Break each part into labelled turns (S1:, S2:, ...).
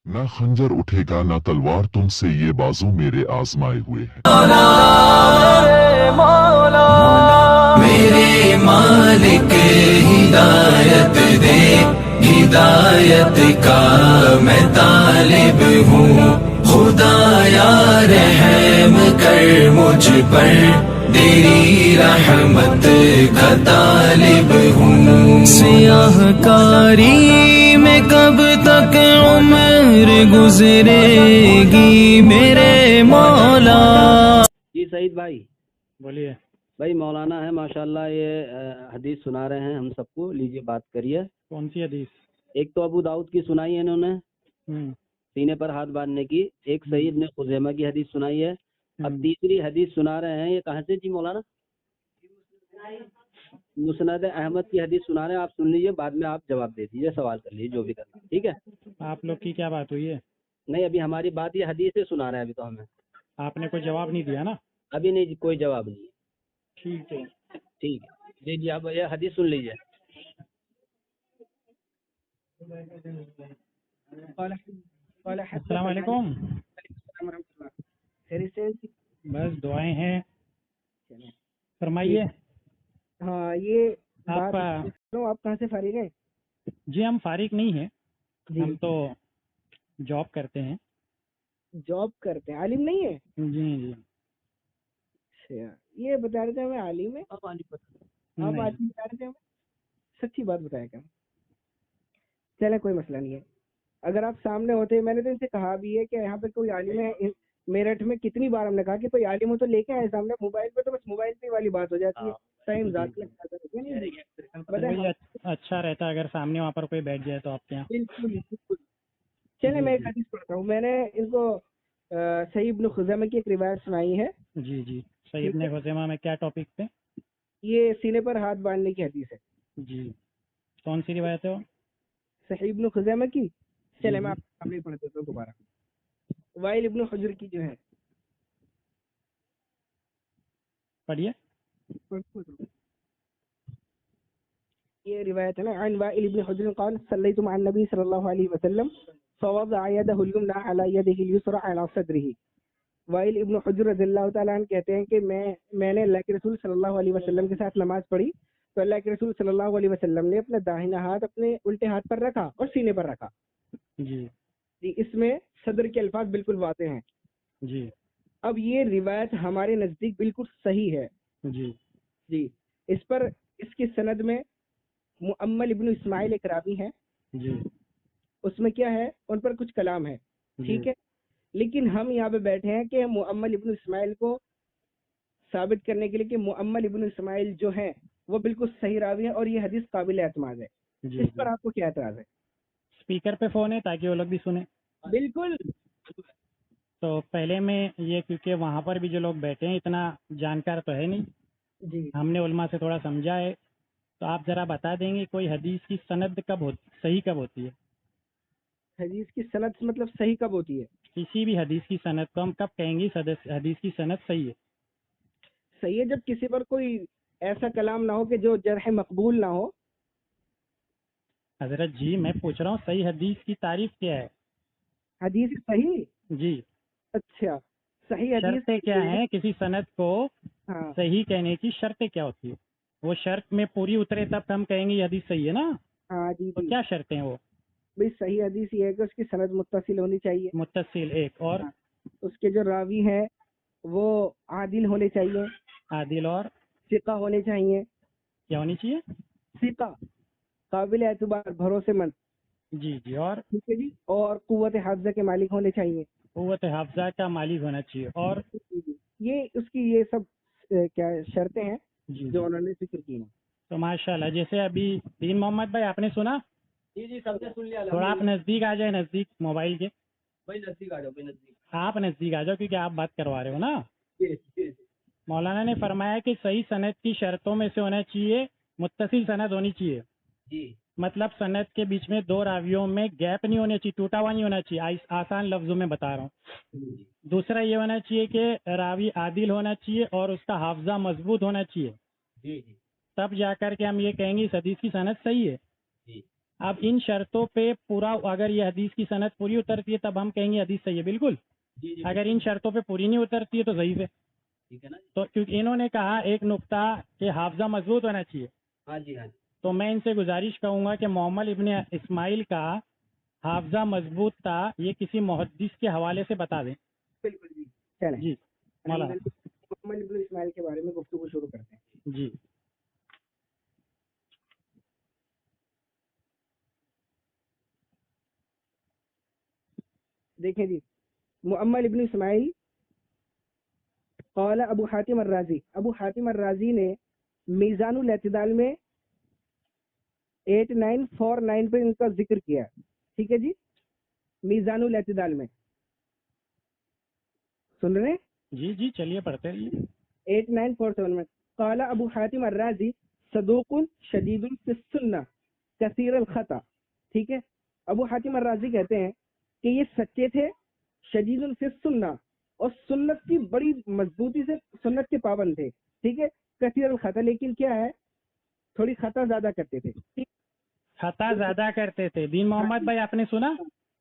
S1: ना खंजर उठेगा ना तलवार तुमसे, ये बाजू मेरे आजमाए हुए हैं।
S2: मेरे मालिक हिदायत दे, हिदायत का मैं तालिब हूँ। खुदाया रहम कर मुझ पर, तेरी रहमत का तालिब हूँ। सियाहकारी में कब तक उम्र गुजरेगी मेरे मौला।
S3: जी सईद भाई,
S4: बोलिए।
S3: भाई मौलाना है माशाल्लाह, ये हदीस सुना रहे हैं हम सबको, लीजिए बात करिए।
S4: कौन सी हदीस?
S3: एक तो अबू दाऊद की सुनाई है इन्होंने,
S4: हम्म
S3: सीने पर हाथ बांधने की। एक सईद ने खुजैमा की हदीस सुनाई है। अब तीसरी हदीस सुना रहे हैं, ये कहाँ से जी मौलाना? मुस्नद अहमद की हदीस सुना रहे हैं, आप सुन लीजिए, बाद में आप जवाब दे दीजिए, सवाल कर लीजिए जो भी करना है, ठीक है?
S4: आप लोग की क्या बात हुई है?
S3: नहीं, अभी हमारी बात ये हदीस से सुना रहे हैं अभी तो हमें।
S4: आपने कोई जवाब नहीं दिया ना?
S3: अभी नहीं जी, कोई जवाब नहीं है।
S4: ठीक है।
S3: ठीक है जी जी, आप ये हदीस सुन लीजिए।
S4: अस्सलाम वालेकुम। बस दुआएं हैं, फरमाइए।
S5: हाँ, ये
S4: आप
S5: बात सुनो, आप कहाँ से फारिग हैं?
S4: जी हम फारिग नहीं हैं,
S5: जी,
S4: हम तो जॉब करते हैं।
S5: जॉब करते हैं, आलिम नहीं है?
S4: जी जी।
S5: अच्छा, ये बता रहे थे हमें आलिम है। आप आलिम
S4: नहीं।
S5: बता रहे थे हमें, सच्ची बात बताया क्या? चले, कोई मसला नहीं है। अगर आप सामने होते, मैंने तो इनसे कहा भी है कि यहाँ पे कोई आलिम है। मेरठ में कितनी बार हमने कहा कि कोई आलिम हो तो लेके आए सामने। मोबाइल पे तो बस मोबाइल पे वाली बात हो जाती है, टाइम ज़्यादा लग जाता है। पता है
S4: वही अच्छा रहता अगर सामने वहाँ पर कोई बैठ जाए तो आपके यहाँ।
S5: बिल्कुल बिल्कुल। चले,
S4: जी
S5: मैं एक
S4: जी
S5: हदीस पढ़ता हूँ। मैंने इनको सही इब्न खुज़ैमा की एक रिवायत सुनाई है।
S4: जी जी। सही
S5: ठीक
S4: इब्ने
S5: है,
S4: खुज़ैमा में क्या टॉपिक पे?
S5: ये सीने पर हाथ बांधने की हदीस है।
S4: जी। कौन सी रिवायत है वो?
S5: सही इब्न खुज़ैमा की।
S4: जी
S5: चले, मैं
S4: जी।
S5: आपके सामने ही पढ़ देता हूँ दोबारा। वाइल इब्न हुज्र की जो है,
S4: पढ़िए।
S5: ये रिवायत है ना। अन वाइल इब्न हुज्र क़ाल सल्लैतु मअन नबी सल्लल्लाहु अलैहि वसल्लम फवज़अ यदहु अल-युमना अला यदिही अल-युसरा अला सद्रिही। वाइल इब्न हुज्र रज़ियल्लाहु ताला अन्हु कहते हैं कि मैंने अल्लाह के रसूल सल्लल्लाहु अलैहि वसल्लम के साथ नमाज पढ़ी, तो अल्लाह के रसूल सल्लल्लाहु अलैहि वसल्लम ने अपना दाहिना हाथ अपने उल्टे हाथ पर रखा और सीने पर रखा।
S4: जी
S5: जी, इसमें सदर के अल्फाज बिल्कुल वाज़ेह हैं।
S4: जी
S5: अब ये रिवायत हमारे नज़दीक बिल्कुल सही है।
S4: जी
S5: जी, इस पर इसकी सनद में मुअम्मल इब्न इस्माइल एक रावी हैं।
S4: जी
S5: उसमें क्या है, उन पर कुछ कलाम है,
S4: जी
S5: ठीक है। लेकिन हम यहाँ पे बैठे हैं कि मुअम्मल इब्न इस्माइल को साबित करने के लिए कि मुअम्मल इब्न इस्माइल जो है वो बिल्कुल सही रावी है और ये हदीस काबिल एतमाद है।
S4: जी
S5: इस
S4: जी।
S5: पर आपको क्या एतराज है?
S4: स्पीकर पे फ़ोन है ताकि वो लोग भी सुने।
S5: बिल्कुल।
S4: तो पहले में ये, क्योंकि वहाँ पर भी जो लोग बैठे हैं इतना जानकार तो है नहीं,
S5: जी,
S4: हमने उलमा से थोड़ा समझा है, तो आप ज़रा बता देंगे कोई हदीस की सनद कब होती, सही कब होती है?
S5: हदीस की सनद मतलब सही कब होती है?
S4: किसी भी हदीस की सनद को हम कब कहेंगे हदीस की सनद सही है?
S5: सही है जब किसी पर कोई ऐसा कलाम ना हो कि जो जरह मकबूल ना हो।
S4: हजरत जी मैं पूछ रहा हूँ सही हदीस की तारीफ क्या है?
S5: हदीस सही।
S4: जी।
S5: अच्छा, सही हदीस
S4: शर्तें क्या
S5: ये है।
S4: हैं किसी सनद को
S5: हाँ
S4: सही कहने की? शर्तें क्या होती है? वो शर्त में पूरी उतरे तब हम कहेंगे ये हदीस सही है ना?
S5: हाँ, जी
S4: तो
S5: जी।
S4: क्या शर्तें हैं वो?
S5: भाई, सही हदीस ये है कि उसकी सनद मुत्तसिल होनी चाहिए।
S4: मुत्तसिल एक, और
S5: हाँ, उसके जो रावी हैं वो आदिल होने चाहिए,
S4: आदिल, और
S5: सिका होने चाहिए।
S4: क्या होनी चाहिए?
S5: सिका, काबिल एतबार, भरोसेमंद।
S4: जी जी, और
S5: ठीक है जी। और कुव्वत हाफजा के मालिक होने चाहिए।
S4: कुव्वत हाफजा का मालिक होना चाहिए, और
S5: जी, जी। ये उसकी ये सब क्या शर्तें हैं
S4: जी
S5: जो
S4: जी।
S5: उन्होंने जिक्र की हैं।
S4: तो माशाल्लाह, जैसे अभी दीन मोहम्मद भाई आपने सुना?
S3: जी जी, सबने सुन लिया
S4: थोड़ा आप
S3: अल्हम्दुलिल्लाह।
S4: नज़दीक आ जाए, नज़दीक मोबाइल के।
S3: भाई नजदीक आ जाओ, भाई नजदीक।
S4: आप नज़दीक आ जाओ क्योंकि आप बात करवा रहे हो ना।
S3: जी जी
S4: मौलाना ने फरमाया कि सही सनद की शर्तों में से होना चाहिए मुत्तसिल सनद होनी चाहिए।
S3: जी
S4: मतलब सनद के बीच में दो रावियों में गैप नहीं होना चाहिए, टूटा हुआ नहीं होना चाहिए। आसान लफ्जों में बता रहा हूँ।
S3: जी
S4: दूसरा ये होना चाहिए कि रावी आदिल होना चाहिए और उसका हाफजा मजबूत होना चाहिए।
S3: जी जी
S4: तब जाकर के हम ये कहेंगे इस हदीस की सनद सही है।
S3: जी
S4: अब इन शर्तों पे पूरा अगर ये हदीस की सनद पूरी उतरती है तब हम कहेंगे हदीस सही है, बिल्कुल। अगर इन शर्तों पे पूरी नहीं उतरती है तो ज़ईफ़ है।
S3: ठीक है ना।
S4: तो क्योंकि इन्होंने कहा एक नुक्ता कि हाफजा मजबूत होना चाहिए,
S3: हाँ जी हाँ जी।
S4: तो मैं इनसे गुजारिश करूंगा कि मोहम्मद इब्ने इस्माइल का हाफजा मजबूत था ये किसी मुहद्दिस के हवाले से बता दें।
S5: बिल्कुल जी, चलें
S4: जी मौलाना।
S5: मोहम्मद इब्न इस्माइल के बारे में गुफ्तगू शुरू करते हैं।
S4: जी
S5: देखें जी, मोहम्मद इब्न इस्माइल क़ाल अबू हातिम अर्राज़ी, अबू हातिम अर्राज़ी ने मीज़ानुल एतदाल में 8949 पे इनका जिक्र किया। ठीक है जी, मीज़ानुल एतदाल में सुन रहे हैं?
S4: जी जी चलिए पढ़ते रहिए।
S5: 8947 में क़ाल अबू हातिम अर्राज़ी सदूकुन शदीदुन फिस्सुन्ना कसीर अल खता। ठीक है, अबू हातिम अर्राज़ी कहते हैं कि ये सच्चे थे, शदीदुन फिस्सुन्ना, और सुन्नत की बड़ी मजबूती से सुन्नत के पाबंद थे। ठीक है, कसीर अल खता, लेकिन क्या है, थोड़ी खता ज्यादा करते थे। ठीक,
S4: खता ज्यादा करते थे। दीन मोहम्मद भाई आपने सुना?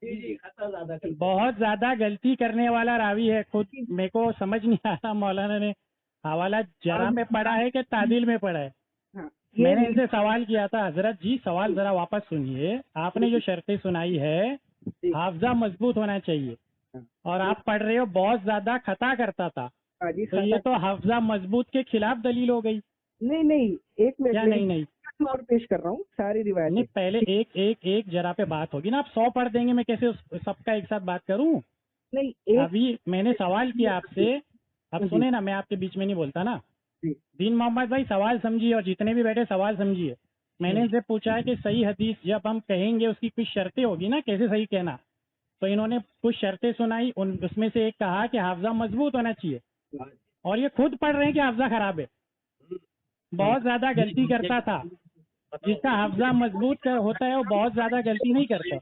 S3: जी जी, खता ज्यादा करते।
S4: बहुत ज्यादा गलती करने वाला रावी है खुद। मेरे को समझ नहीं आया मौलाना ने हवाला जरा में पढ़ा है कि तादिल में पढ़ा है।
S5: हाँ,
S4: मैंने इनसे सवाल किया था, हजरत जी सवाल जरा वापस सुनिए। आपने जो शर्तें सुनाई है, हाफजा मजबूत होना चाहिए, और आप पढ़ रहे हो बहुत ज्यादा खता करता था,
S5: हाँ जी,
S4: तो ये तो हाफजा मजबूत के खिलाफ दलील हो गई।
S5: नहीं नहीं, एक मिनट,
S4: क्या नहीं नहीं
S5: और पेश कर रहा हूँ सारी रिवायत।
S4: नहीं, पहले एक एक एक जरा पे बात होगी ना। आप 100 पढ़ देंगे, मैं कैसे सबका एक साथ बात करूं?
S5: नहीं, एक
S4: अभी मैंने सवाल किया आपसे, अब सुने ना, मैं आपके बीच में नहीं बोलता ना।
S5: जी।
S4: दीन मोहम्मद भाई सवाल समझिए, और जितने भी बैठे सवाल समझिए। मैंने इनसे पूछा है कि सही हदीस जब हम कहेंगे उसकी कुछ शर्तें होगी ना, कैसे सही कहना। तो इन्होंने कुछ शर्तें सुनाई, उसमें से एक कहा कि हाफजा मजबूत होना चाहिए, और ये खुद पढ़ रहे हैं कि हाफजा खराब है, बहुत ज्यादा गलती करता था। जिसका हाफजा मजबूत होता है वो बहुत ज्यादा गलती नहीं करता।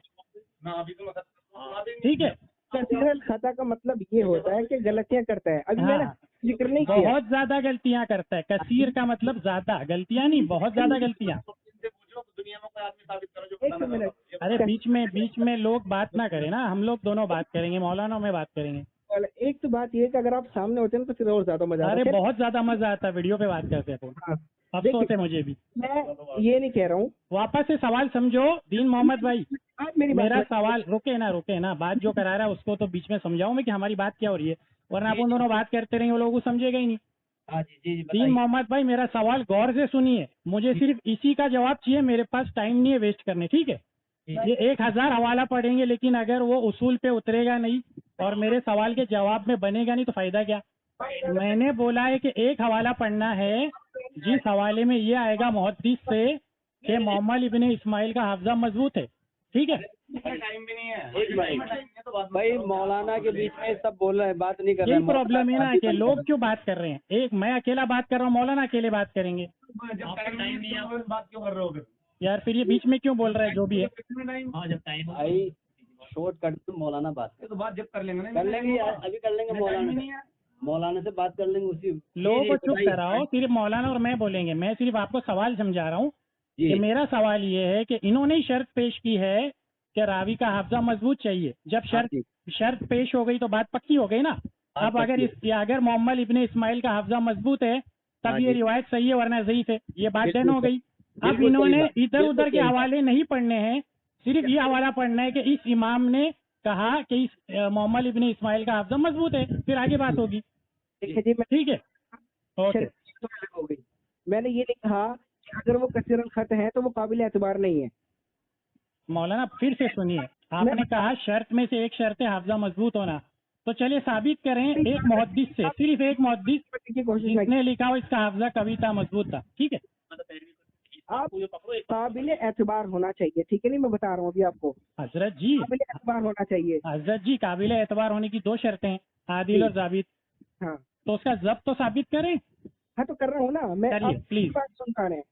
S4: ठीक है,
S5: कसीर खता का मतलब ये होता है कि गलतियां करता है। अभी मैंने
S4: हाँ,
S5: जिक्र नहीं किया।
S4: बहुत ज्यादा गलतियां करता है। कसीर का मतलब ज्यादा, गलतियां नहीं, बहुत ज्यादा गलतियां।
S5: एक मिनट,
S4: अरे बीच में लोग बात ना करें ना, हम लोग दोनों बात करेंगे, मौलाना में बात करेंगे।
S5: एक तो बात ये है कि अगर आप सामने होते हैं तो फिर और ज्यादा मजा आता
S4: अरे
S5: है।
S4: बहुत ज्यादा मजा आता है, वीडियो पे बात करते हैं।
S5: हाँ,
S4: अफसोस है मुझे भी।
S5: मैं ये नहीं कह रहा हूँ,
S4: वापस से सवाल समझो दीन मोहम्मद भाई।
S5: आप मेरी बात
S4: मेरा सवाल, रुके ना, बात जो करा रहा है उसको तो बीच में समझाऊं मैं कि हमारी बात क्या हो रही है, वरना अपन दोनों बात करते रहेंगे, वो लोग समझेगा ही नहीं।
S3: हाँ जी जी जी,
S4: दीन मोहम्मद भाई मेरा सवाल गौर से सुनिए, मुझे सिर्फ इसी का जवाब चाहिए, मेरे पास टाइम नहीं है वेस्ट करने। ठीक है, ये 1000 हवाला पढ़ेंगे, लेकिन अगर वो उसूल पे उतरेगा नहीं और मेरे सवाल के जवाब में बनेगा नहीं तो फायदा क्या। मैंने बोला है कि एक हवाला पढ़ना है, जिस हवाले में ये आएगा मुहद्दिस से कि मोहम्मद इब्ने इस्माइल का हाफजा मजबूत है। ठीक है,
S3: भाई मौलाना के बीच में सब बोल रहे हैं, बात नहीं कर रहे
S4: यही
S3: हैं।
S4: प्रॉब्लम है ना कि लोग क्यों बात कर रहे हैं। एक मैं अकेला बात कर रहा हूँ, मौलाना अकेले बात करेंगे यार, फिर ये बीच में क्यों बोल रहा है जो भी है।
S3: भाई शॉर्ट कट तो मौलाना बात कर,
S6: तो बात जब कर लेंगे ना,
S3: कर लेंगे यार, अभी कर लेंगे मौलाना से बात कर लेंगे उसी।
S4: लोगों को चुप
S3: भाई,
S4: कराओ, सिर्फ मौलाना और मैं बोलेंगे। मैं सिर्फ आपको सवाल समझा रहा हूँ
S3: जी।
S4: कि मेरा सवाल ये है कि इन्होंने ही शर्त पेश की है कि रावी का हाफजा मजबूत चाहिए। जब
S3: हाँ जी।
S4: शर्त पेश हो गई तो बात पक्की हो गई ना। अब अगर मोहम्मद इब्ने इस्माइल का हाफजा मजबूत है
S3: हाँ
S4: तब ये
S3: जी।
S4: रिवायत सही है, वरना ज़ईफ है, ये बात
S3: बिल्कुल
S4: डन हो
S3: सही।
S4: गई। अब
S3: बिल्कुल
S4: इन्होंने
S3: सही बात।
S4: इधर
S3: बिल्कुल
S4: उधर के
S3: सही बात।
S4: हवाले नहीं पढ़ने हैं, सिर्फ ये हवाला पढ़ना है कि इस इमाम ने कहा कि इस मोहम्मद इब्ने इस्माइल का हाफजा मजबूत है, फिर आगे बात होगी।
S5: देखिए जी, मैं
S4: ठीक है, ओके।
S5: शर्त तो अलग हो गई। मैंने ये नहीं कहा कि अगर वो कसीर खत है तो वो काबिल एतबार नहीं है।
S4: मौलाना फिर से सुनिए, आपने कहा शर्त में से एक शर्त है हाफजा मजबूत होना, तो चलिए साबित करें एक मुहद्दिस से, सिर्फ एक मुहद्दिस
S5: की कोशिश नहीं,
S4: जिसने लिखा हो इसका हाफजा कभी था मजबूत था। ठीक है,
S5: आप काबिल एतबार होना चाहिए। ठीक है, नहीं मैं बता रहा हूँ अभी आपको,
S4: हजरत जी,
S5: काबिल एतबार होना चाहिए।
S4: हजरत जी काबिल एतबार होने की 2 शर्तें हैं, आदिल और जाबित।
S5: हाँ
S4: तो उसका जब्त तो साबित करें।
S5: हाँ, तो कर रहा हूँ ना मैं।
S4: करिए,
S5: आप
S4: प्लीज।
S5: बात सुन पा रहे हैं,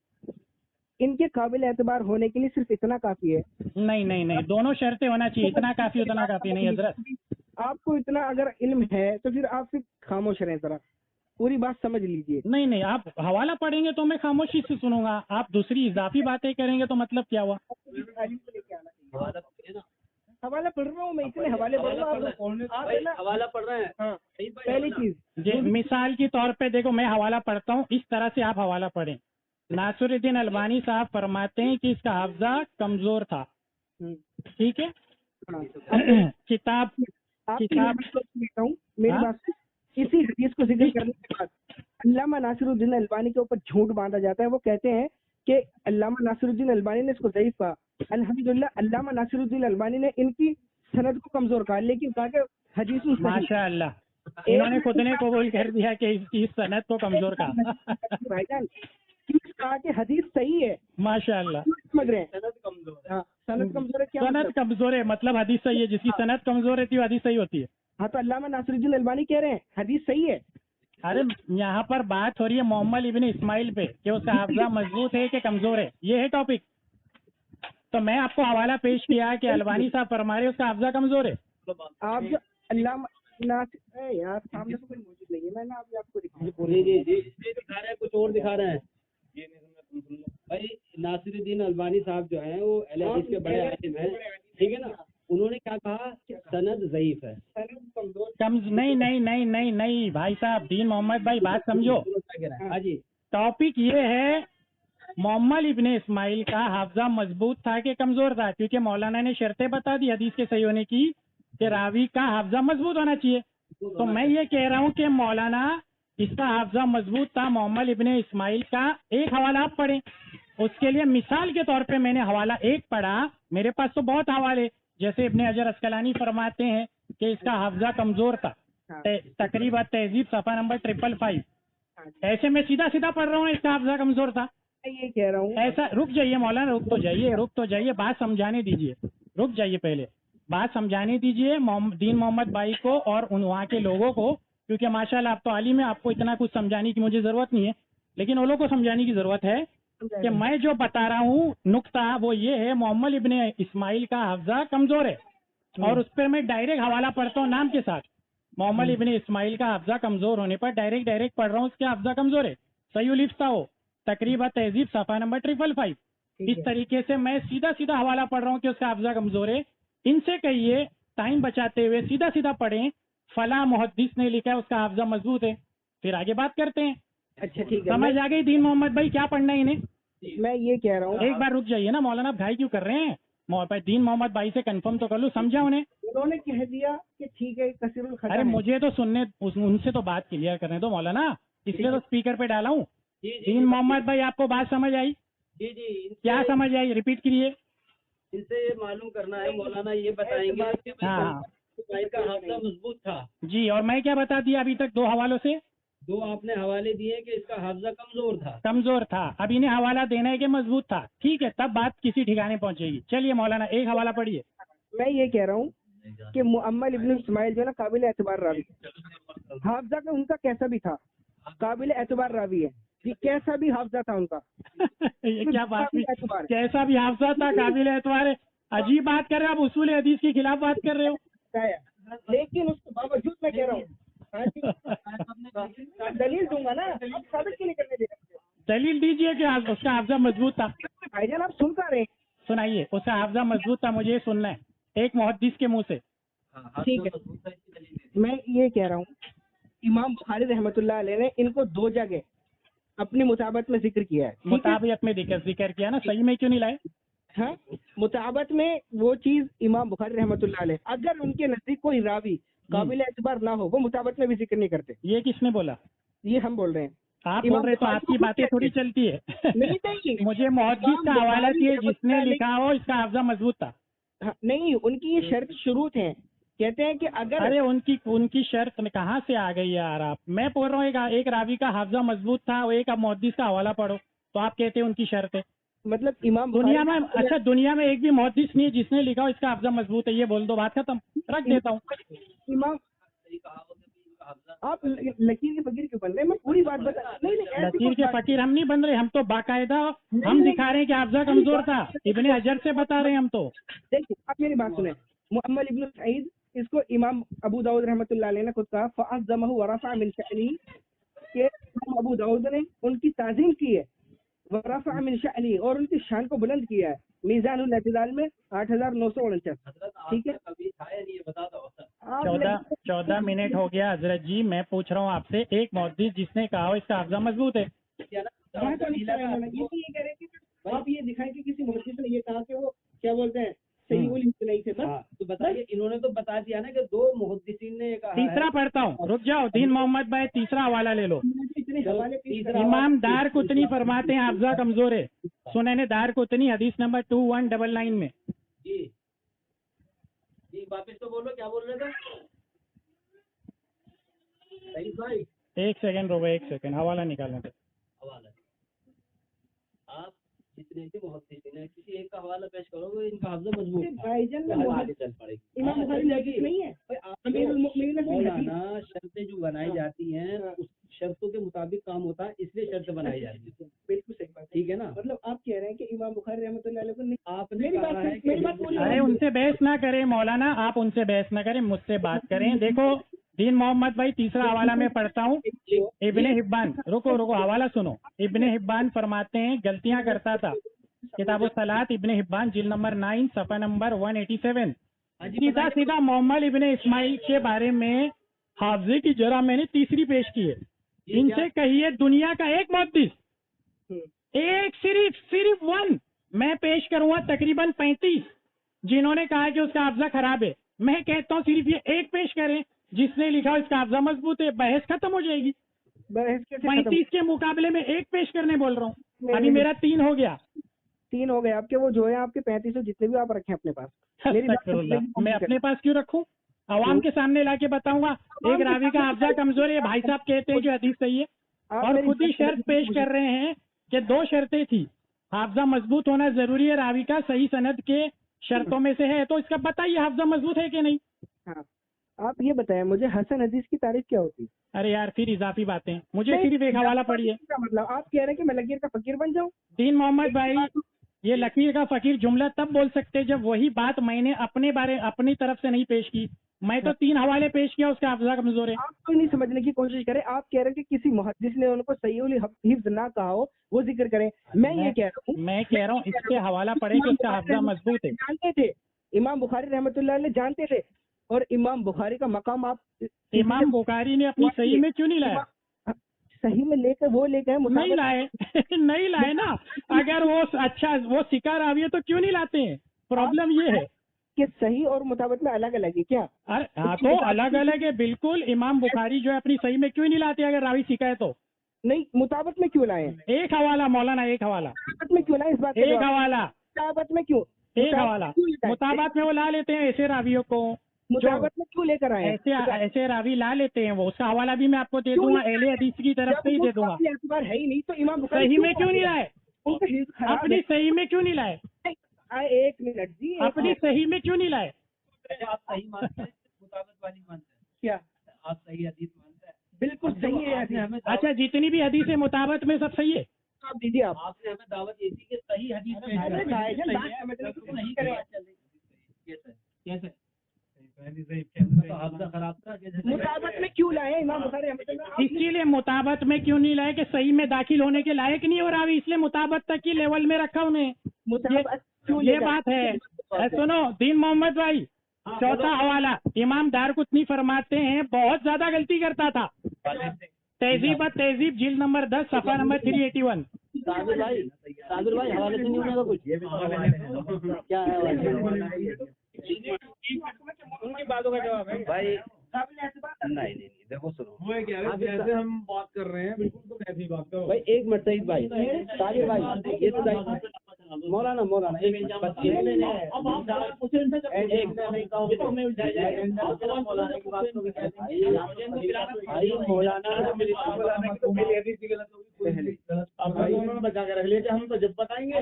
S5: इनके काबिल एतबार होने के लिए सिर्फ इतना काफी है।
S4: नहीं, दोनों शर्तें होना चाहिए, इतना काफी उतना काफी नहीं हजरत।
S5: आपको इतना अगर इल्म है तो फिर आप फिर खामोश रहें जरा। पूरी बात समझ लीजिए।
S4: नहीं नहीं, आप हवाला पढ़ेंगे तो मैं खामोशी से सुनूंगा, आप दूसरी इजाफी बातें करेंगे तो मतलब क्या हुआ?
S5: हवाला पढ़ रहा हूँ मैं, इसलिए हवाले पढ़ रहा हूँ। आप है ना,
S3: हवाला पढ़ रहे हैं।
S5: हाँ, पहली चीज
S4: जी, मिसाल के तौर पे देखो, मैं हवाला पढ़ता हूँ, इस तरह से आप हवाला पढ़ें। नासिरुद्दीन अलबानी साहब फरमाते हैं कि इसका हाफजा कमजोर था, ठीक है।
S5: हाँ,
S4: किताब
S5: आपकी
S4: किताब
S5: बात को सुनता हूँ, मेरी
S4: हाँ?
S5: बात से इसी हदीस को जिक्र करने के बाद अल्लामा नासिरुद्दीन अलबानी के ऊपर झूठ बांधा जाता है। वो कहते हैं कि अल्लामा नासिरुद्दीन अलबानी ने इसको ज़ईफ कहा। अल्हम्दुलिल्लाह अल्लामा नासिरुद्दीन अलबानी ने इनकी सनद को कमजोर कहा, लेकिन कहा कि हदीस सही।
S4: माशाअल्लाह, इन्होंने खुद ने कबूल कर दिया कि इसकी सनद को कमजोर कहा।
S5: भाईजान, क्यों कहा कि हदीस सही है?
S4: माशाअल्लाह,
S5: समझ रहे हैं? सनद कमजोर है। हाँ, सनद कमजोर है क्या
S4: सनद
S5: मतलब?
S4: कमजोर है मतलब हदीस सही है, जिसकी सनद कमजोर रहती है वो हदीस सही होती है।
S5: हाँ, तो अल्लामा नासिरुद्दीन अलबानी कह रहे हैं हदीस सही है।
S4: अरे यहाँ पर बात हो रही है मोहम्मद इब्न इस्माइल पे कि उसका हाफजा मजबूत है कि कमजोर है, ये है टॉपिक। तो मैं आपको हवाला पेश किया कि अलबानी साहब फरमा रहे उसका हाफजा कमजोर है।
S5: आप जो अल्लामा यार सामने तो कोई मौजूद नहीं है, मैंने अभी आपको दिखाया।
S3: जी इसलिए दिखा रहे हैं, कुछ और दिखा रहे हैं। भाई नासिरुद्दीन अलबानी साहब जो हैं वो अहले हदीस के बड़े आलिम हैं, ठीक है ना। उन्होंने क्या कहा कि सनद ज़ईफ है।
S4: नहीं नहीं नहीं नहीं नहीं भाई साहब, दीन मोहम्मद भाई बात समझो।
S3: हाँ जी,
S4: टॉपिक ये है मोहम्मद इब्ने इस्माइल का हाफजा मजबूत था कि कमजोर था, क्योंकि मौलाना ने शर्तें बता दी हदीस के सही होने की कि रावी का हाफजा मजबूत होना चाहिए। तो मैं ये कह रहा हूँ कि मौलाना इसका हाफजा मजबूत था मोहम्मद इब्ने इस्माइल का। एक हवाला आप पढ़ें, उसके लिए मिसाल के तौर पे मैंने हवाला एक पढ़ा, मेरे पास तो बहुत हवाले, जैसे इब्ने हजर अस्कलानी फरमाते हैं कि इसका हाफजा कमजोर था, तकरीबन तहजीब सफा नंबर 555। ऐसे मैं सीधा सीधा पढ़ रहा हूँ इसका हाफजा कमजोर था।
S5: मैं ये कह रहा हूँ,
S4: ऐसा रुक जाइए मौलाना, रुक तो जाइए, बात समझाने दीजिए, रुक जाइए, पहले बात समझाने दीजिए दीन मोहम्मद भाई को और उन वहाँ के लोगों को, क्योंकि माशाल्लाह आप तो आलिम है, आपको इतना कुछ समझाने की मुझे जरूरत नहीं है, लेकिन उन लोगों को समझाने की जरूरत है कि मैं जो बता रहा हूँ नुक्ता वो ये है, मोहम्मद इब्ने इस्माइल का हाफजा कमजोर है। और उस पर मैं डायरेक्ट हवाला पढ़ता हूँ नाम के साथ, मोहम्मद इब्ने इस्माइल का हाफजा कमजोर होने पर डायरेक्ट पढ़ रहा हूँ उसके हाफजा कमजोर है। सही लिफ्ता हो तकरीबन तहजीब सफा नंबर 555। इस तरीके से मैं सीधा सीधा हवाला पढ़ रहा हूँ कि उसका हाफजा कमजोर है। इनसे कहिए टाइम बचाते हुए सीधा सीधा पढ़ें, फला मुहद्दिस ने लिखा है उसका हाफजा मजबूत है, फिर आगे बात करते हैं।
S5: अच्छा ठीक है,
S4: समझ आ गई दीन मोहम्मद भाई क्या पढ़ना है इन्हें?
S5: मैं ये कह रहा हूँ,
S4: एक बार रुक जाइए ना मौलाना, भाई क्यों कर रहे हैं? दीन मोहम्मद भाई से कंफर्म तो कर लो, समझा उन्हें।
S5: उन्होंने कह दिया कि ठीक है कसीरुल खता
S4: अरे
S5: है।
S4: मुझे तो सुनने उनसे तो बात क्लियर करने दो मौलाना, इसलिए तो स्पीकर पे डाला हूँ। दीन मोहम्मद भाई आपको बात समझ आई?
S3: जी
S4: क्या समझ आई, रिपीट करिए।
S3: इनसे ये मालूम करना है, मौलाना ये बताएंगे कि
S4: हाँ
S3: भाई का हाफजा मजबूत था।
S4: जी, और मैं क्या बता दिया अभी तक दो हवालों से?
S3: दो आपने हवाले दिए कि इसका हाफजा
S4: कमजोर था, अब इन्हें हवाला देना है कि मजबूत था, ठीक है, तब बात किसी ठिकाने पहुंचेगी। चलिए मौलाना एक हवाला पढ़िए।
S5: मैं ये कह रहा हूँ कि मुअम्मल इब्न इस्माइल जो है ना काबिल एतबार रावी, हाफजा का उनका कैसा भी था, काबिल एतबार रावी है जी, कैसा भी हाफजा था उनका।
S4: ये क्या बात हुई?
S5: एतबार
S4: कैसा भी हाफजा था, काबिल एतबार है, अजीब बात कर रहे हो आप, उसूल हदीस के खिलाफ बात कर रहे हो।
S5: है, लेकिन उसके बावजूद मैं कह रहा हूँ हाँ जी, दलील दूंगा ना, आप साबित क्यों नहीं करने दे रहे?
S4: दलील दीजिए कि उसका हाफजा मजबूत था।
S5: भाईजान आप सुन पा रहे हैं?
S4: सुनाइए, उसका हाफजा मजबूत था, मुझे ये सुनना है एक मुहद्दिस के मुंह से।
S5: ठीक है, मैं ये कह रहा हूँ इमाम बुखारी रहमतुल्लाह अलैह ने इनको दो जगह अपनी मुताबत में जिक्र किया है। ठीक है?
S4: मुताबियत में जिक्र किया ना, सही में क्यों नहीं लाए?
S5: हाँ, मुताबत में वो चीज इमाम बुखारी रहमतुल्लाह अलैह, अगर उनके नजदीक कोई रावी काबिल एतबार ना हो वो मुताबत में भी जिक्र नहीं करते।
S4: ये किसने बोला?
S5: ये हम बोल रहे हैं।
S4: आप बोल रहे तो आपकी बातें थोड़ी चलती है।
S5: नहीं
S4: मुझे मुहद्दिस का हवाला दिए जिसने लिखा हो इसका हाफजा मजबूत था।
S5: हाँ, नहीं, उनकी ये शर्त शुरूत है, कहते हैं कि अगर
S4: अरे उनकी शर्त कहाँ से आ गई यार आप? मैं बोल रहा हूँ एक रावी का हाफजा मजबूत था, वो एक आप मुहद्दिस का हवाला पढ़ो तो आप कहते हैं उनकी शर्त है।
S5: मतलब इमाम
S4: दुनिया में अच्छा दुनिया में एक भी मुहद्दिस नहीं है जिसने लिखा हो इसका हाफजा मजबूत है, ये बोल दो, बात खत्म, रख देता हूँ।
S5: इमाम आप लकीर के फकीर क्यों बन रहे हैं? मैं पूरी बात बता नहीं ऐसी
S4: लकीर के
S5: कोई बात-
S4: फकीर हम नहीं बन रहे, हम तो बाकायदा हम
S5: नहीं।
S4: दिखा रहे हैं कि हाफजा कमजोर था, इब्ने हजर से बता रहे हैं हम तो।
S5: देखिए आप मेरी बात सुने, मुअम्मल इब्न सईद इसको इमाम अबू दाऊद रहमतुल्लाह अलैह ने खुद कहा फ़अज़्ज़महु व रफ़अ मिन शअनिही कि इमाम अबू दाऊद ने उनकी ताज़ीम की है, वरफ़अ मिन शअनी, और उनकी शान को बुलंद किया है मीज़ानुल इत्तिदाल में 8949। ठीक है,
S3: कभी खाया नहीं है, बता दो।
S5: आप
S4: 14 मिनट हो गया हजरत जी। मैं पूछ रहा हूँ आपसे, एक मुहद्दिस जिसने कहा हो इसका हाफ़ज़ा मजबूत है।
S5: वहाँ तो नहीं कहा इन्होंने। ये कह रहे हैं कि आप ये दिखाएं कि किसी मुहद्दिस ने ये कहा कि वो क्या बोलते हैं सहीहुल इत्तिलाई से, बस।
S3: हाँ, तो बताइए, इन्होंने तो बता दिया ना कि 2 मुहद्दिसीन ने कहा है।
S4: तीसरा पढ़ता हूँ, रुक जाओ। दीन मोहम्मद भाई तीसरा हवाला ले लो।
S5: इतने हवाले पेश कर-
S4: इमाम दार कुतनी फरमाते हैं हाफ़ज़ा कमजोर है। सुनैने दार कुतनी हदीस नंबर 2199 में।
S3: जी जी, वापस तो बोलो, क्या बोल रहे थे? सही भाई,
S4: एक सेकंड रुको, एक सेकंड, हवाला निकालने दो।
S3: हवाला आप जितने भी मुहद्दिसीन हैं, किसी एक का हवाला पेश करोगे, इनका हाफ़ज़ा मजबूत है,
S5: भाईजान में
S3: तो आगे चल पड़ेगी।
S5: इमाम बुखारी में हदीस नहीं है। अमीरुल मुमिनीन ने कोई हदीस-
S3: मौलाना, शर्तें जो बनाई जाती हैं उस शर्तों के मुताबिक काम होता है, इसलिए शर्तें बनाई जाती है।
S5: बिल्कुल सही बात है।
S3: ठीक है ना?
S5: मतलब आप कह रहे हैं कि इमाम बुखारी रहमतुल्लाह अलैह को नहीं,
S3: आपने
S5: मेरी
S3: कहा
S5: बात
S3: है कि
S5: मेरी बात पूरी
S4: अरे उनसे बहस ना करें मौलाना, आप उनसे बहस ना करें, मुझसे बात करें। देखो दीन मोहम्मद भाई तीसरा हवाला में पढ़ता हूँ। इब्ने हिब्बान, रुको हवाला सुनो। इब्ने हिब्बान फरमाते हैं गलतियां करता था। किताबो सलात इब्ने हिब्बान जिल्द नंबर 9 सफ़ा नंबर 187। सीधा मोहम्मद इब्ने इस्माइल के बारे में हाफ़ज़े की जरा मैंने तीसरी पेश की है। इनसे कहिए दुनिया का एक मुहद्दिस, एक सिर्फ 1 मैं पेश करूंगा, तकरीबन 35 जिन्होंने कहा कि उसका हाफ़ज़ा खराब है। मैं कहता हूँ सिर्फ ये एक पेश करें जिसने लिखा इसका हाफ़ज़ा मजबूत है, बहस खत्म हो जाएगी।
S5: बहस कैसे खत्म?
S4: 35 के मुकाबले में एक पेश करने बोल रहा हूँ। अभी मेरा 3 हो गया।
S5: 3 हो गए आपके, वो जो है आपके 35 जितने भी आप रखें अपने पास। मेरी बात तो
S4: अस्तगफिरुल्लाह, मैं अपने पास क्यों रखूं? आवाम के सामने लाके बताऊंगा एक रावी का हाफ़ज़ा कमजोर है, भाई साहब कहते हैं कि हदीस सही है,
S5: आप
S4: और
S5: मेरी
S4: खुद ही
S5: बात
S4: शर्त पेश कर रहे हैं कि 2 शर्तें थी। हाफ़ज़ा मजबूत होना जरूरी है, रावी का सही सनद के शर्तों में से है, तो इसका बताइए हाफ़ज़ा मजबूत है कि नहीं?
S5: हाँ, आप ये बताएं मुझे हसन हदीस की तारीफ क्या होती है?
S4: अरे यार फिर इजाफी बातें, मुझे
S5: नहीं,
S4: सिर्फ एक हवाला पढ़िए।
S5: क्या मतलब आप कह रहे हैं कि मैं लकीर का फकीर बन जाऊं?
S4: दीन मोहम्मद भाई, ये लकीर का फकीर जुमला तब बोल सकते जब वही बात मैंने अपनी तरफ से नहीं पेश की। मैं तो 3 हवाले पेश किया, उसका हाफ़ज़ा कमजोर है।
S5: आप कोई नहीं समझने की कोशिश करें। आप कह रहे हैं कि किसी मुहद्दिस ने उनको सहीहुल हिफ्ज़ ना कहा हो, वो जिक्र करें। मैं ये कह रहा हूँ,
S4: मैं कह रहा हूँ इससे हवाला पढ़े कि उसका हाफ़ज़ा मजबूत है।
S5: जानते थे इमाम बुखारी रहमतुल्लाह अलैह, जानते थे, और इमाम बुखारी का मकाम आप
S4: इमाम बुखारी ने अपनी सही में क्यों नहीं लाया?
S5: सही में लेकर वो लेकर
S4: नहीं लाए नहीं लाए ना। अगर वो अच्छा वो सिका रावी है तो क्यों नहीं लाते हैं? प्रॉब्लम ये है
S5: कि सही और मुताबिक में अलग अलग है क्या?
S4: अरे हाँ, तो अलग अलग है बिल्कुल। इमाम बुखारी जो है अपनी सही में क्यों नहीं लाते अगर रावी सिका है तो?
S5: नहीं, मुताबिक में क्यों लाए?
S4: एक हवाला मौलाना, एक हवाला,
S5: मुताबिक में क्यों लाए? इस बात का
S4: एक
S5: जवाब।
S4: हवाला,
S5: मुताबिक में क्यों?
S4: एक हवाला। मुताबात में वो ला लेते हैं ऐसे रावियों को,
S5: मुताबिक में क्यों लेकर आए?
S4: ऐसे रावी ला लेते हैं वो। उसका हवाला भी मैं आपको दे दूंगा, अहले हदीस की तरफ से ही दे दूंगा।
S5: एतबार है ही नहीं तो इमाम बुखारी
S4: सही में क्यों नहीं लाए?
S5: उनका हिफ्ज़ खराब
S4: अपनी
S5: है।
S4: सही में क्यों नहीं लाए?
S5: एक मिनट जी,
S4: अपनी सही में क्यों नहीं लाए?
S3: आप सही मानते हैं, मुताबिक वाली मानते हैं?
S5: क्या
S3: आप सही हदीस मानते हैं?
S5: बिल्कुल सही है?
S3: आपने हमें
S4: अच्छा, जितनी भी हदीस है मुताबिक में सब सही है।
S5: आप दीजिए आप।
S3: आपने हमें दावत ये दी कि सही हदीस पेश
S5: अरे
S3: करें।
S5: भाईजान,
S3: सही
S5: बात
S3: है,
S5: समझने की
S3: तो
S5: कोशिश
S3: नहीं
S5: करें।
S3: कैसे कैसे तो हाफ़ज़ा खराब था कैसे?
S5: मुताबिक में क्यों लाए इमाम बुखारी रहमतुल्लाह?
S4: इसीलिए मुताबत में क्यों नहीं लाए कि सही में दाखिल होने के लायक नहीं हो रावी, इसलिए मुताबत तक की लेवल में रखा उन्हें।
S5: मुताबिक क्यों
S4: ये
S5: लेकर-
S4: बात है। सुनो दीन मोहम्मद भाई, चौथा हवाला इमाम दारकुतनी फरमाते हैं बहुत ज्यादा गलती करता था। तहजीब जिल्द नंबर 10 सफ़ा नंबर 381।
S3: साबिर भाई हवाले से नहीं होगा कुछ? क्या है हवाले?
S5: उनकी बातों का जवाब है
S3: भाई नहीं देखो सुनो,
S6: जैसे हम बात कर रहे हैं बिल्कुल तो ऐसी बात करो।
S3: भाई एक मिनट, सईद भाई, साबिर भाई, ये तो मौलाना एक मिनट,
S6: बचा के रख लिया कि हम तो जब बताएंगे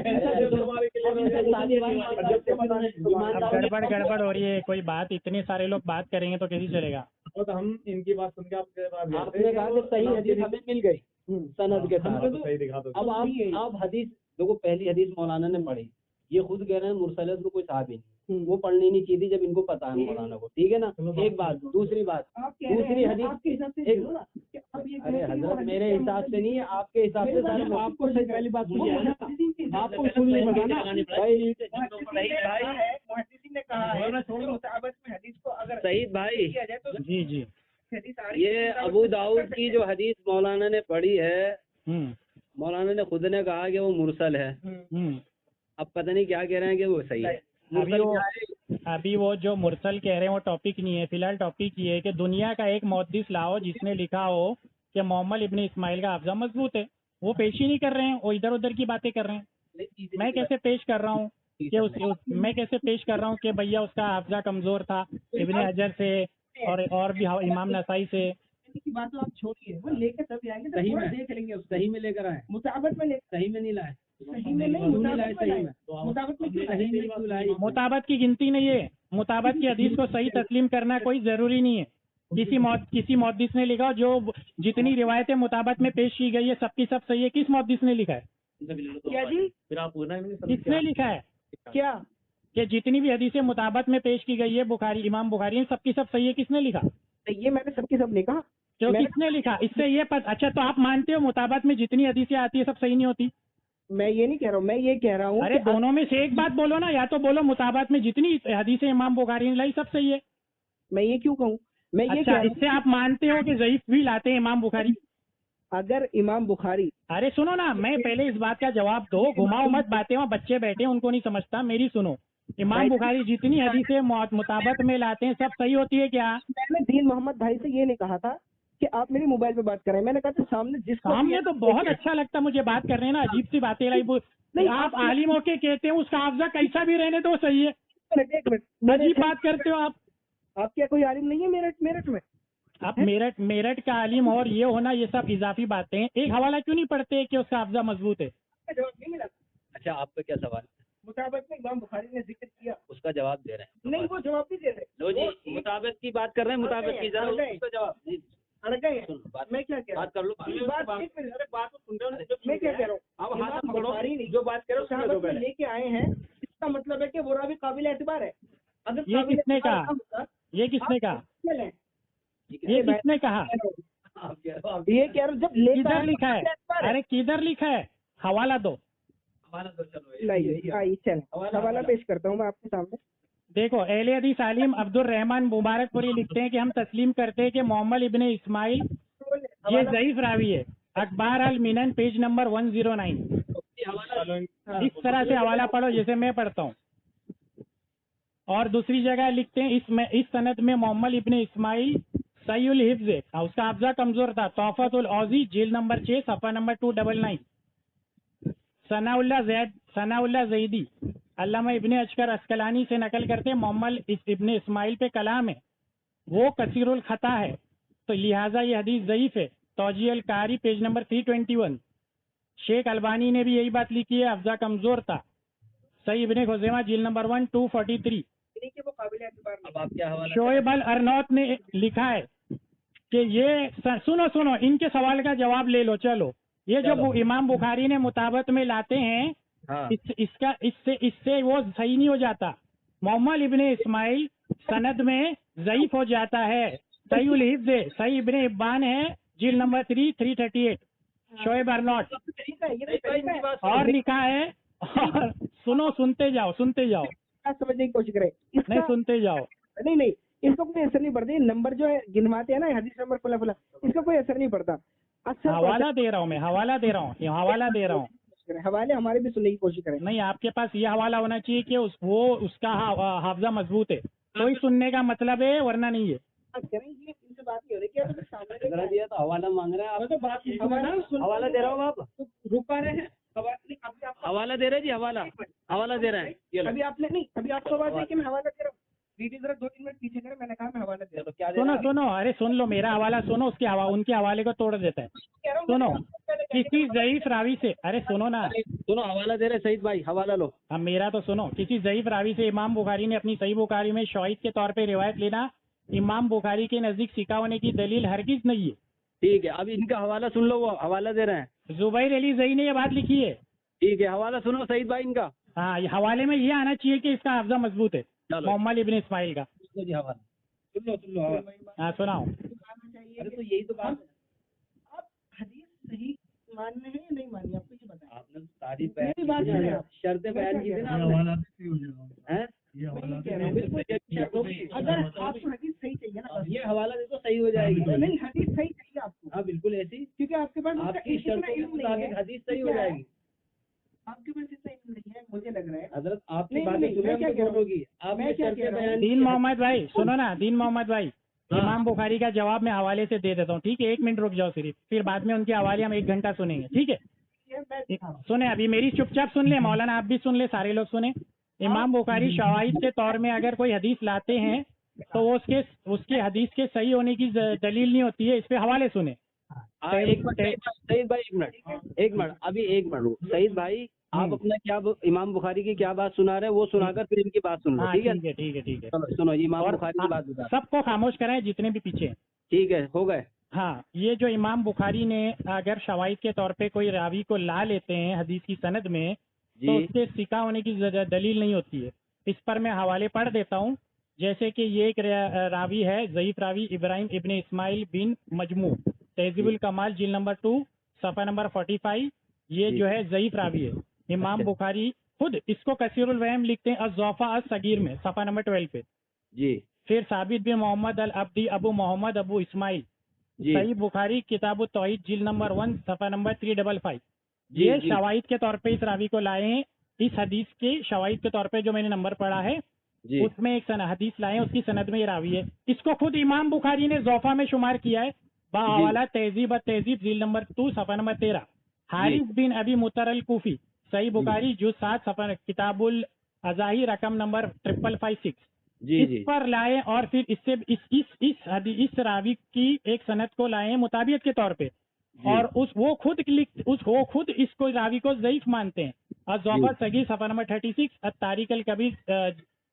S4: गड़बड़ हो रही है। कोई बात, इतने सारे लोग बात करेंगे तो कैसे चलेगा?
S6: तो हम इनकी बात सुन के
S3: आपने कहा कि सही हदीस हमें मिल गई सनद के साथ।
S6: सही दिखा दो।
S3: अब आप हदीस देखो, पहली हदीस मौलाना ने पढ़ी, ये खुद कह रहे हैं मुरसल है, उसको कोई साहब ही नहीं, वो पढ़नी नहीं चाहिए थी जब इनको पता है मौलाना को। ठीक है ना, एक बात। दूसरी बात, दूसरी हदीस अरे हजरत मेरे हिसाब से नहीं है, आपके हिसाब से सर आपको सही पहली बात सुनिए ना, आपको उसूल नहीं पता ना भाई।
S5: मुहद्दिसीन ने कहा है मुताबत में हदीस को अगर
S3: सईद भाई
S5: किया जाए तो
S4: जी जी।
S5: हदीस आ रही
S3: ये अबू दाऊद की जो हदीस मौलाना ने पढ़ी है,
S4: हम्म
S3: मौलाना ने खुद ने कहा कि वो मुरसल है। अब पता नहीं क्या कह रहे हैं कि वो सही है।
S4: अभी वो जो मुरसल कह रहे हैं वो टॉपिक नहीं है। फिलहाल टॉपिक ये है कि दुनिया का एक मुहद्दिस लाओ जिसने लिखा हो कि मोहम्मद इब्न इस्माइल का हाफजा मजबूत है, वो पेश ही नहीं कर रहे हैं, वो इधर उधर की बातें कर रहे हैं। मैं कैसे पेश कर रहा हूँ कि मैं कैसे पेश कर रहा हूँ कि भैया उसका हाफजा कमजोर था इब्न हजर से और भी इमाम नसाई से।
S5: की बात तो आप छोड़िए, वो लेकर तभी आएंगे
S3: सही में
S5: देख लेंगे।
S3: सही में लेकर आए,
S5: मुताबत में
S3: सही में नहीं लाए,
S5: सही में नहीं, मुताबत में क्यों
S3: सही में क्यों लाए?
S4: मुताबत की गिनती नहीं है। मुताबत की हदीस को सही तस्लीम करना कोई जरूरी नहीं है। किसी मुहद्दिस ने लिखा जो जितनी रिवायतें मुताबत में पेश की गई है सबकी सब सही है। किस मुहद्दिस ने लिखा है?
S5: क्या जी?
S4: किसने लिखा है
S5: क्या
S4: कि जितनी भी हदीसें मुताबत में पेश की गई है बुखारी इमाम बुखारी सबकी सब सही है? किसने लिखा?
S5: ये मैंने सबकी सब नहीं कहा।
S4: जो किसने लिखा? इससे ये अच्छा तो आप मानते हो मुताबत में जितनी हदीसें आती है सब सही नहीं होती?
S5: मैं ये नहीं कह रहा हूँ, मैं ये कह रहा हूँ
S4: अरे दोनों में से एक बात बोलो ना, या तो बोलो मुताबत में जितनी हदीसें इमाम बुखारी ने लाई सब सही है।
S5: मैं ये क्यों कहूँ? मैं ये
S4: अच्छा इससे आप मानते हो कि ज़ईफ भी लाते हैं इमाम बुखारी?
S5: अगर इमाम बुखारी,
S4: अरे सुनो ना, मैं पहले इस बात का जवाब दो, घुमाओ मत बातें, वहाँ बच्चे बैठे हैं उनको नहीं समझता, मेरी सुनो। इमाम बुखारी जितनी हदीसें मुताबत में लाते हैं सब सही होती है क्या?
S5: मैंने दीन मोहम्मद भाई से ये नहीं कहा था कि आप मेरी मोबाइल पे बात करें, मैंने कहा था सामने
S4: सामने तो बहुत अच्छा लगता मुझे बात करने ना, अजीब सी बातें लाई। आप आलिम होके कहते हैं उसका हाफजा कैसा भी रहने तो सही है,
S5: एक मिनट
S4: अजीब बात करते हो आप।
S5: क्या कोई आलिम नहीं है मेरठ में?
S4: आप मेरठ का आलिम और ये होना ये सब इजाफी बातें हैं। एक हवाला क्यों नहीं पढ़ते कि उसका हाफजा मजबूत है?
S5: जवाब नहीं मिला।
S3: अच्छा आपका क्या सवाल है?
S5: मुताबिक में इमाम बुखारी ने जिक्र किया,
S3: उसका जवाब दे रहे हैं।
S5: नहीं वो जवाब नहीं दे रहे।
S3: लो जी मुताबिक की बात कर रहे हैं, मुताबिक की जरा उसका जवाब
S5: अड़ गए। मैं क्या कह रहा
S3: बात कर लो।
S5: बात सुन रहे हो? मैं क्या कह रहा हूँ, अब हाथ बुखारी जो बात करो साहब लेके आए हैं, इसका मतलब है कि वो रावी काबिल एतबार है। अगर
S4: ये किसने कहा? ये किसने कहा? ये किसने कहा?
S5: ये कह रहा हूँ जब
S4: किधर लिखा है? अरे किधर लिखा है? हवाला दो।
S5: चल हवाला पेश करता हूँ मैं आपके सामने।
S4: देखो अहले हदीस आलिम अब्दुल रहमान मुबारकपुरी लिखते हैं कि हम तस्लीम करते हैं कि मोहम्मद इब्न इस्माइल ये ज़ईफ रावी है। अखबार अल मिनन पेज नंबर 109। इस तरह से हवाला पढ़ो जैसे मैं पढ़ता हूँ। और दूसरी जगह लिखते हैं इस सनद में मोहम्मद इब्न इस्माइल सहीउल हिफ्ज़ है, उसका हाफजा कमजोर था। तोहफतुल औज़ी जिल्द नंबर 6 सफ़ा नंबर 299। सनाउल्लाह ज़ैदी अल्लामा इब्ने अशकर अस्कलानी से नकल करते मोहम्मद इब्ने इस्माइल पे कलाम है, वो कसीरुल खता है, तो लिहाजा ये हदीस ज़ईफ है। तौजी अल कारी पेज नंबर 321। शेख अलबानी ने भी यही बात लिखी है, हाफजा कमजोर था। सही इब्ने खुज़ैमा जिल्द नंबर 1 243। शोएब अल अरनौत ने लिखा है कि ये सुनो इनके सवाल का जवाब ले लो। चलो ये जो इमाम बुखारी ने मुताबत में लाते हैं हाँ। इससे वो सही नहीं हो जाता। मोहम्मद इब्ने इस्माइल सनद में ज़ईफ हो जाता है। सहीउल हिफ्ज़ है, सही इब्ने इब्बान है जिल्द नंबर 338। शोएब अरनौत और लिखा है। और सुनते जाओ
S5: समझने की कोशिश करें,
S4: नहीं सुनते जाओ।
S5: नहीं इसको कोई असर नहीं पड़ता। नंबर जो है गिनवाते हैं ना हदीस नंबर फला इसका कोई असर नहीं पड़ता।
S4: हवाला दे रहा हूँ मैं, हवाला दे रहा हूँ।
S5: हवाले हमारे भी सुनने की कोशिश करें।
S4: नहीं आपके पास ये हवाला होना चाहिए कि उसका हाफजा मजबूत है, कोई सुनने का मतलब है वरना नहीं है।
S5: इनसे बात नहीं हो रही क्या? सामने
S3: दिया तो हवाला मांग रहे हैं आप, तो बात हवाला दे रहा हूँ आप
S5: रुक पा रहे हैं।
S3: हवाला दे रहे जी, हवाला दे रहे हैं।
S5: अभी आपने नहीं, अभी आपको बात है कि मैं हवाला दे रहा हूँ। वीडियो जरा 2-3 मिनट पीछे करें, मैंने कहा मैं हवाला दे रहा हूँ। क्या
S4: सुनो अरे सुन लो मेरा हवाला सुनो, उनके हवाले को तोड़ देता है। सुनो किसी ज़ईफ रावी से, अरे सुनो ना,
S3: सुनो हवाला दे रहे सईद भाई, हवाला लो।
S4: अब मेरा तो सुनो। किसी ज़ईफ रावी से इमाम बुखारी ने अपनी सही बुखारी में शहीद के तौर पे रिवायत लेना इमाम बुखारी के नजदीक सिका होने की दलील हरगिज नहीं है।
S3: ठीक है, अब इनका हवाला सुन लो, वो हवाला दे रहे हैं।
S4: जुबैर अली ज़ई ने ये बात लिखी है।
S3: ठीक है, हवाला सुनो सईद भाई इनका।
S4: हाँ हवाले में ये आना चाहिए कि इसका हाफजा मजबूत है मोहम्मद इब्न इस्माइल का।
S3: जी हवाला सुन लो
S4: हाँ सुनाओ।
S5: अरे तो यही तो बात है। सही मानने हैं या नहीं मानने, आपको ये बताएं।
S3: आपने तारीफ
S5: मेरी बात
S3: बयान
S5: सुनिए
S3: की,
S5: आप।
S3: शर्तें बयान की थी ना
S6: ये
S3: आपने,
S6: हवाला सही हो जाएगा।
S3: हैं?
S5: मैं ये कह रहा हूँ, अगर आपको हदीस सही चाहिए ना,
S3: ये हवाला देखो सही हो जाएगी।
S5: नहीं हदीस सही चाहिए आपको,
S3: हाँ बिल्कुल ऐसी,
S5: क्योंकि आपके पास उसका
S3: आपकी
S5: इतना
S3: शर्तों के
S5: इल्म नहीं
S3: मुताबिक
S5: है।
S3: हदीस सही हो
S5: क्या है?
S3: जाएगी।
S5: आपके पास इतना इल्म नहीं है, मुझे लग रहा है।
S3: हजरत आपकी
S5: नहीं,
S3: बातें
S5: नहीं,
S3: सुने
S5: मैं
S3: हम
S5: क्या
S3: तो
S5: कह रहा हूँ?
S3: दोनों की, आपने
S5: मैं क्या
S3: शर्तें
S5: कह रहा हूँ?
S3: बयान
S4: दीन
S3: की।
S4: मोहम्मद भाई सुनो ना, दीन मोहम्मद भाई,
S3: हाँ।
S4: इमाम बुखारी का जवाब मैं हवाले से दे देता हूँ, ठीक है? 1 मिनट रुक जाओ सिर्फ, फिर बाद में उनके हवाले हम 1 घंटा सुनेंगे, ठीक है? सुने अभी मेरी, चुपचाप सुन ले मौलाना, आप भी सुन ले, सारे लोग सुने। इमाम बुखारी शवाहिद के तौर में अगर कोई हदीस लाते हैं तो वो उसके हदीस के सही होने की दलील नहीं होती है, इस पे हवाले सुने।
S3: एक मिनट सईद भाई, एक मिनट अभी 1 मिनट रुको। सईद भाई आप अपना क्या इमाम बुखारी की क्या बात सुना रहे हैं वो सुनाकर फिर इनकी बात सुन लो,
S4: हाँ
S3: ठीक है?
S4: ठीक है ठीक है।
S3: चलो सुनो ये इमाम
S4: और
S3: बुखारी की बात बता।
S4: सबको खामोश कराएं जितने भी पीछे हैं।
S3: ठीक है, हो गए।
S4: हाँ, ये जो इमाम बुखारी ने अगर शवाहिद के तौर पे कोई रावी को ला लेते हैं हदीस की सनद में, तो
S3: जी
S4: उसके सिका होने की दलील नहीं होती है। इस पर मैं हवाले पढ़ देता हूँ। जैसे कि ये एक रावी है, ज़ईफ रावी इब्राहिम इब्ने इस्माइल बिन मजमू, तहजीबुल कमाल जिल्द नंबर 2 सफ़ा नंबर 45। ये
S3: जी।
S4: जो है ज़ईफ रावी है। इमाम
S3: अच्छा।
S4: बुखारी खुद इसको कसीरुल वहम लिखते हैं अज़्ज़ोफ़ा अस-सगीर में, सफ़ा नंबर 12 पे।
S3: जी
S4: फिर साबित बिन मोहम्मद अल अब्दी अबू मोहम्मद अबू इस्माइल,
S3: जी
S4: सही बुखारी किताब तौहीद जिल्द नंबर 1 सफ़ा नंबर 355।
S3: जी,
S4: ये
S3: जी।
S4: शवाहिद के तौर पे इस रावी को लाए हैं। इस हदीस के शवाहिद के तौर पे जो मैंने नंबर पढ़ा है
S3: जी
S4: उसमें एक हदीस लाए हैं, उसकी सनद में ये रावी है। इसको खुद इमाम बुखारी ने ज़ोफा में शुमार किया है, बाहवाला तहजीब तहजीब जिल्द नंबर 2 सफ़ा नंबर 13। हारिस बिन अबी मुतर अल कूफी, सही बुखारी जुज़ 7 सफ़ा किताबुल अज़ाही रकम नंबर 5556।
S3: जी
S4: इस
S3: जी
S4: पर लाए और फिर इससे इस रावी की एक सनद को लाए मुताबियत के तौर पे, और वो खुद इसको रावी को ज़ईफ मानते हैं। अज़्ज़ोफ़ा सगीर सफ़ा नंबर 36, तारिक अल कबीर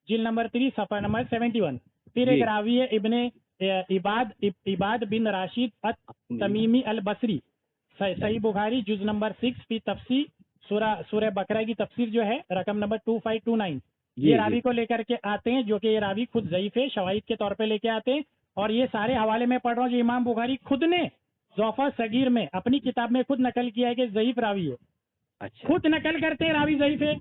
S4: जिल्द नंबर 3 सफ़ा नंबर 71। फिर एक रावी है इब्ने इबाद बिन राशिद अत तमीमी अल बसरी, सही बुखारी जुज नंबर 6 फी तफसीर सूरह बकरा की तफसीर जो है रकम नंबर 2529। ये रावी को लेकर के आते हैं, जो कि ये रावी खुद ज़ईफ है, शवाहिद के तौर पे लेके आते हैं। और ये सारे हवाले में पढ़ रहा हूँ जो इमाम बुखारी खुद ने ज़ोफ़ा सगीर में अपनी किताब में खुद नकल किया है कि ज़ईफ रावी है।
S3: अच्छा
S4: खुद नकल करते हैं रावी ज़ईफ है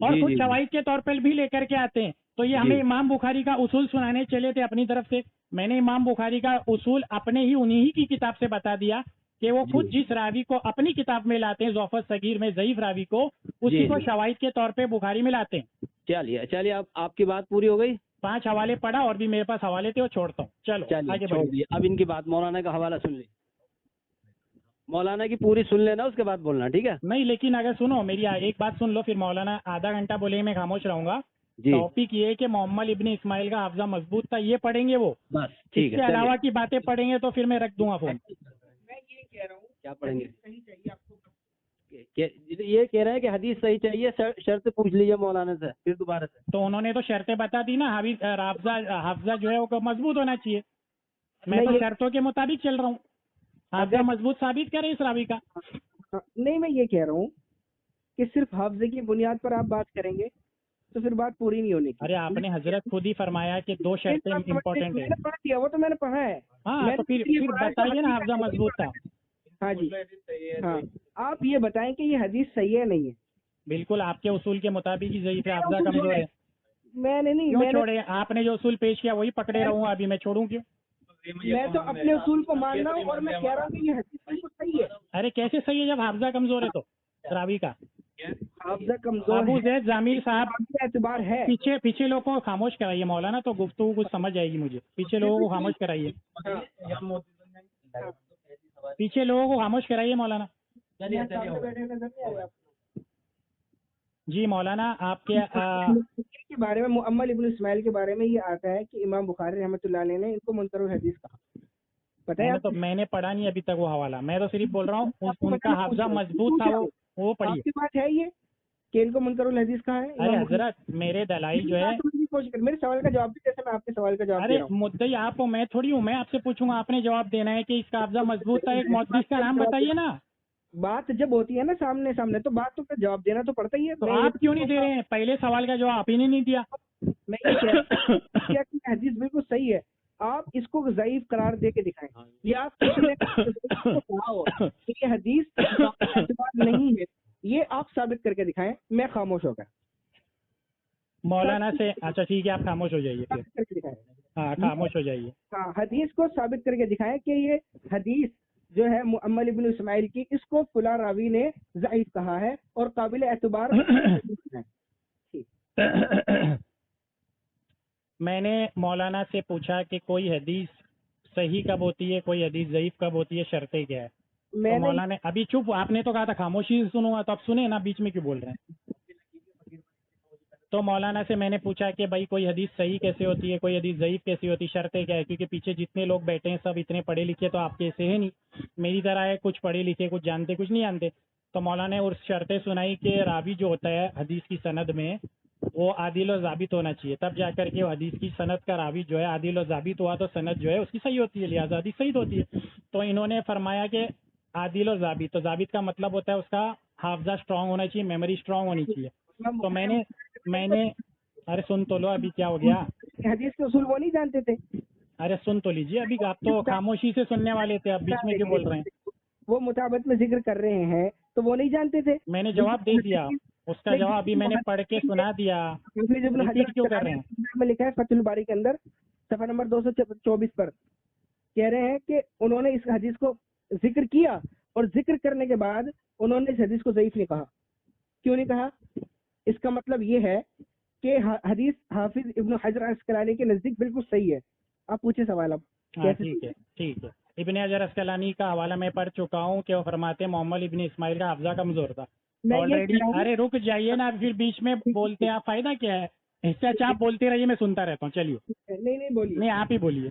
S4: और
S3: जी,
S4: खुद
S3: जी, जी।
S4: शवाहिद के तौर पर भी लेकर के आते हैं। तो ये हमें इमाम बुखारी का उसूल सुनाने चले थे अपनी तरफ से। मैंने इमाम बुखारी का उसूल अपने ही उन्हीं की किताब से बता दिया कि वो खुद जिस रावी को अपनी किताब में लाते हैं ज़ोफ़ा सगीर में ज़ईफ रावी को, उसी को शवाहिद के तौर पे बुखारी में लाते हैं।
S3: चलिए अब आपकी बात पूरी हो गई।
S4: 5 हवाले पढ़ा और भी मेरे पास हवाले थे, वो छोड़ता हूँ। चलो
S3: चलिए
S4: आगे
S3: छोड़
S4: बढ़िए।
S3: दिए। अब इनकी बात मौलाना का हवाला सुन ली, मौलाना की पूरी सुन लेना, उसके बाद बोलना, ठीक है?
S4: नहीं, लेकिन अगर सुनो मेरी एक बात सुन लो, फिर मौलाना आधा घंटा बोलेंगे, मैं खामोश रहूंगा।
S3: जी
S4: टॉपिक ये है कि मोहम्मद इब्ने इस्माइल का हाफजा मजबूत था, ये पढ़ेंगे वो।
S3: बस ठीक
S4: इसके
S3: है।
S4: अलावा की बातें पढ़ेंगे तो फिर मैं रख दूंगा फोन।
S5: मैं ये कह रहा हूँ,
S3: क्या पढ़ेंगे?
S5: सही चाहिए आपको।
S3: ये कह रहे हैं कि हदीस सही चाहिए, शर्त पूछ लीजिए मौलाना से फिर दोबारा से।
S4: तो उन्होंने तो शर्तें बता दी ना, हाफजा जो है वो मजबूत होना चाहिए। मैं तो शर्तों के मुताबिक चल रहा हूँ। हाफजा मजबूत साबित करे इस रावी का।
S5: नहीं, मैं ये कह रहा हूँ कि सिर्फ हाफजे की बुनियाद पर आप बात करेंगे तो फिर बात पूरी नहीं होने की।
S4: अरे आपने हजरत खुद ही फरमाया कि 2 शर्तें इम्पोर्टेंट है।
S5: मैंने पढ़ दिया, वो तो मैंने पढ़ा है।
S4: हाँ तो फिर बताइए ना, हाफजा मजबूत था।
S5: हाँ जी, हाँ आप ये बताएं कि ये हदीस सही है नहीं है।
S4: बिल्कुल आपके उसूल के मुताबिक ही ज़ईफ है, हाफजा कमजोर है।
S5: मैंने नहीं,
S4: क्यों
S5: मैंने
S4: छोड़े? आपने जो उसूल पेश किया वही पकड़े रहूंगा, अभी मैं छोड़ूं क्यों?
S5: मैं तो अपने उसूल को मान रहा हूँ और मैं कह रहा हूँ कि ये हदीस बिल्कुल सही है।
S4: अरे कैसे सही है जब हाफजा कमजोर है? तो रावी का
S5: हाफजा कमजोर
S4: अबू
S5: है,
S4: जैद जामिर साहब,
S5: एतबार है।
S4: पीछे लोगों को खामोश कराइए मौलाना, तो गुफ्तगू कुछ समझ आएगी मुझे। पीछे लोगों को खामोश कराइए, पीछे लोगों को खामोश कराइए मौलाना। जी मौलाना, आपके
S5: के बारे में, मुअम्मल इब्न इस्माइल के बारे में ये आता है कि इमाम बुखारी रहमतुल्लाह अलैह ने इनको मुनकरुल हदीस कहा। पता है?
S4: तो मैंने पढ़ा नहीं अभी तक वो हवाला, मैं तो सिर्फ बोल रहा हूँ उनका हाफजा मजबूत था, वो पढ़िए।
S5: आपकी बात है ये कि इनको मुनकरुल हदीस कहा है?
S4: अरे हजरत मेरे दलाइल जो है,
S5: मेरे सवाल का जवाब भी, जैसे मैं आपके सवाल का जवाब दे
S4: अरे
S5: रहा हूं।
S4: मुद्दई आप हो, मैं थोड़ी हूँ। मैं आपसे पूछूंगा, आपने जवाब देना है कि इसका हाफजा मजबूत था। एक मुहद्दिस का नाम बताइए ना।
S5: बात जब होती है ना सामने सामने, तो बात तो फिर जवाब देना तो पड़ता ही है।
S4: तो आप क्यों नहीं दे रहे हैं? पहले सवाल का जवाब आप ही ने नहीं दिया।
S5: मैं ये कह रहा हूं कि हदीस बिल्कुल सही है, आप इसको ज़ईफ करार दे के दिखाएं। ये आप कहा हो कि ये हदीस एतबार नहीं है, ये आप साबित करके दिखाएं। मैं खामोश हो गया।
S4: मौलाना से अच्छा ठीक है, आप खामोश हो जाइए फिर।
S5: साबित करके दिखाएं।
S4: हाँ खामोश हो जाइए।
S5: हाँ, हदीस को साबित करके दिखाएं कि ये हदीस जो है मुअम्मल इब्न इस्माइल की, इसको फुला रावी ने ज़ईफ कहा है और काबिल एतबार है।
S4: मैंने मौलाना से पूछा कि कोई हदीस सही कब होती है, कोई हदीस ज़ईफ कब होती है, शर्तें क्या है। तो
S5: मैंने
S4: मौलाना ने अभी चुप, आपने तो कहा था खामोशी से सुनूंगा, तो आप सुने ना, बीच में क्यों बोल रहे हैं। तो मौलाना से मैंने पूछा कि भाई कोई हदीस सही कैसे होती है, कोई हदीस ज़ईफ कैसी होती है, शर्तें क्या है, क्योंकि पीछे जितने लोग बैठे हैं सब इतने पढ़े लिखे तो आपके ऐसे है नहीं, मेरी तरह है, कुछ पढ़े लिखे, कुछ जानते, कुछ नहीं जानते। तो मौलाना ने उस शर्तें सुनाई कि रावी जो होता है हदीस की सनद में वो आदिल और ज़ाबित होना चाहिए, तब जाकर के वो हदीस की सनद का रावी जो है आदिल और ज़ाबित हुआ तो सनद जो है उसकी सही होती है, लिहाजा हदीस सही होती है। तो इन्होंने फरमाया कि आदिल और ज़ाबित, तो ज़ाबित का मतलब होता है उसका हाफजा स्ट्रांग होना चाहिए, मेमोरी स्ट्रांग होनी चाहिए। तो मैंने अरे सुन तो लो, अभी क्या हो गया।
S5: हदीस के उसूल वो नहीं जानते थे।
S4: अरे सुन तो लीजिए, अभी आप तो खामोशी से सुनने वाले थे, आप बीच में क्यों बोल रहे हैं।
S5: वो मुताबत में जिक्र कर रहे हैं तो वो नहीं जानते थे।
S4: मैंने जवाब दे दिया, उसका जवाब अभी मैंने पढ़ के सुना दिया, रिपीट क्यों कर रहे हैं।
S5: में लिखा है फतहुल बारी के अंदर सफा नंबर 224 पर कह रहे हैं कि उन्होंने इस हदीस को जिक्र किया और जिक्र करने के बाद उन्होंने इस हदीस को ज़ईफ नहीं कहा। क्यों नहीं कहा? इसका मतलब ये है कि हदीस हाफिज इब्न हजर अस्कलानी के नजदीक बिल्कुल सही है। आप पूछे सवाल अब।
S4: ठीक है ठीक है। इब्न हजर अस्कलानी का हवाला मैं पढ़ चुका हूँ कि वो फरमाते हैं मोहम्मद इब्न इस्माइल का हाफजा कमजोर था ऑलरेडी। अरे रुक जाइए ना, फिर बीच में बोलते हैं आप, फायदा क्या है। इससे अच्छा आप बोलते रहिए, मैं सुनता रहता हूँ। चलिए
S5: नहीं बोलिए,
S4: नहीं आप ही बोलिए।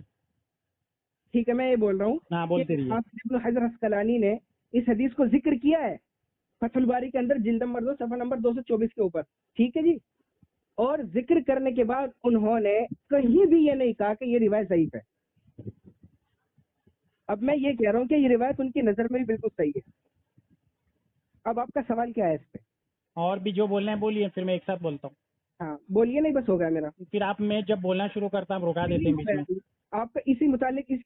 S5: ठीक है, मैं ये बोल रहा हूँ।
S4: हाँ बोलते रहिए।
S5: हाफिज इब्न हजर अस्कलानी ने इस हदीस को जिक्र किया है फतहुल बारी के अंदर जिल्द नंबर 2 सफा नंबर 224 के ऊपर, ठीक है जी। और जिक्र करने के बाद उन्होंने कहीं भी ये नहीं कहा कि ये रिवायत ज़ईफ है। अब मैं ये कह रहा हूँ कि ये रिवायत उनकी नजर में भी बिल्कुल सही है। अब आपका सवाल क्या है इस पे?
S4: और भी जो बोलना है बोलिए, फिर मैं एक साथ बोलता हूँ।
S5: हाँ बोलिए, नहीं बस हो गया मेरा।
S4: फिर आप, मैं जब बोलना शुरू करता हूँ रुका देते हैं बीच में।
S5: आपका इसके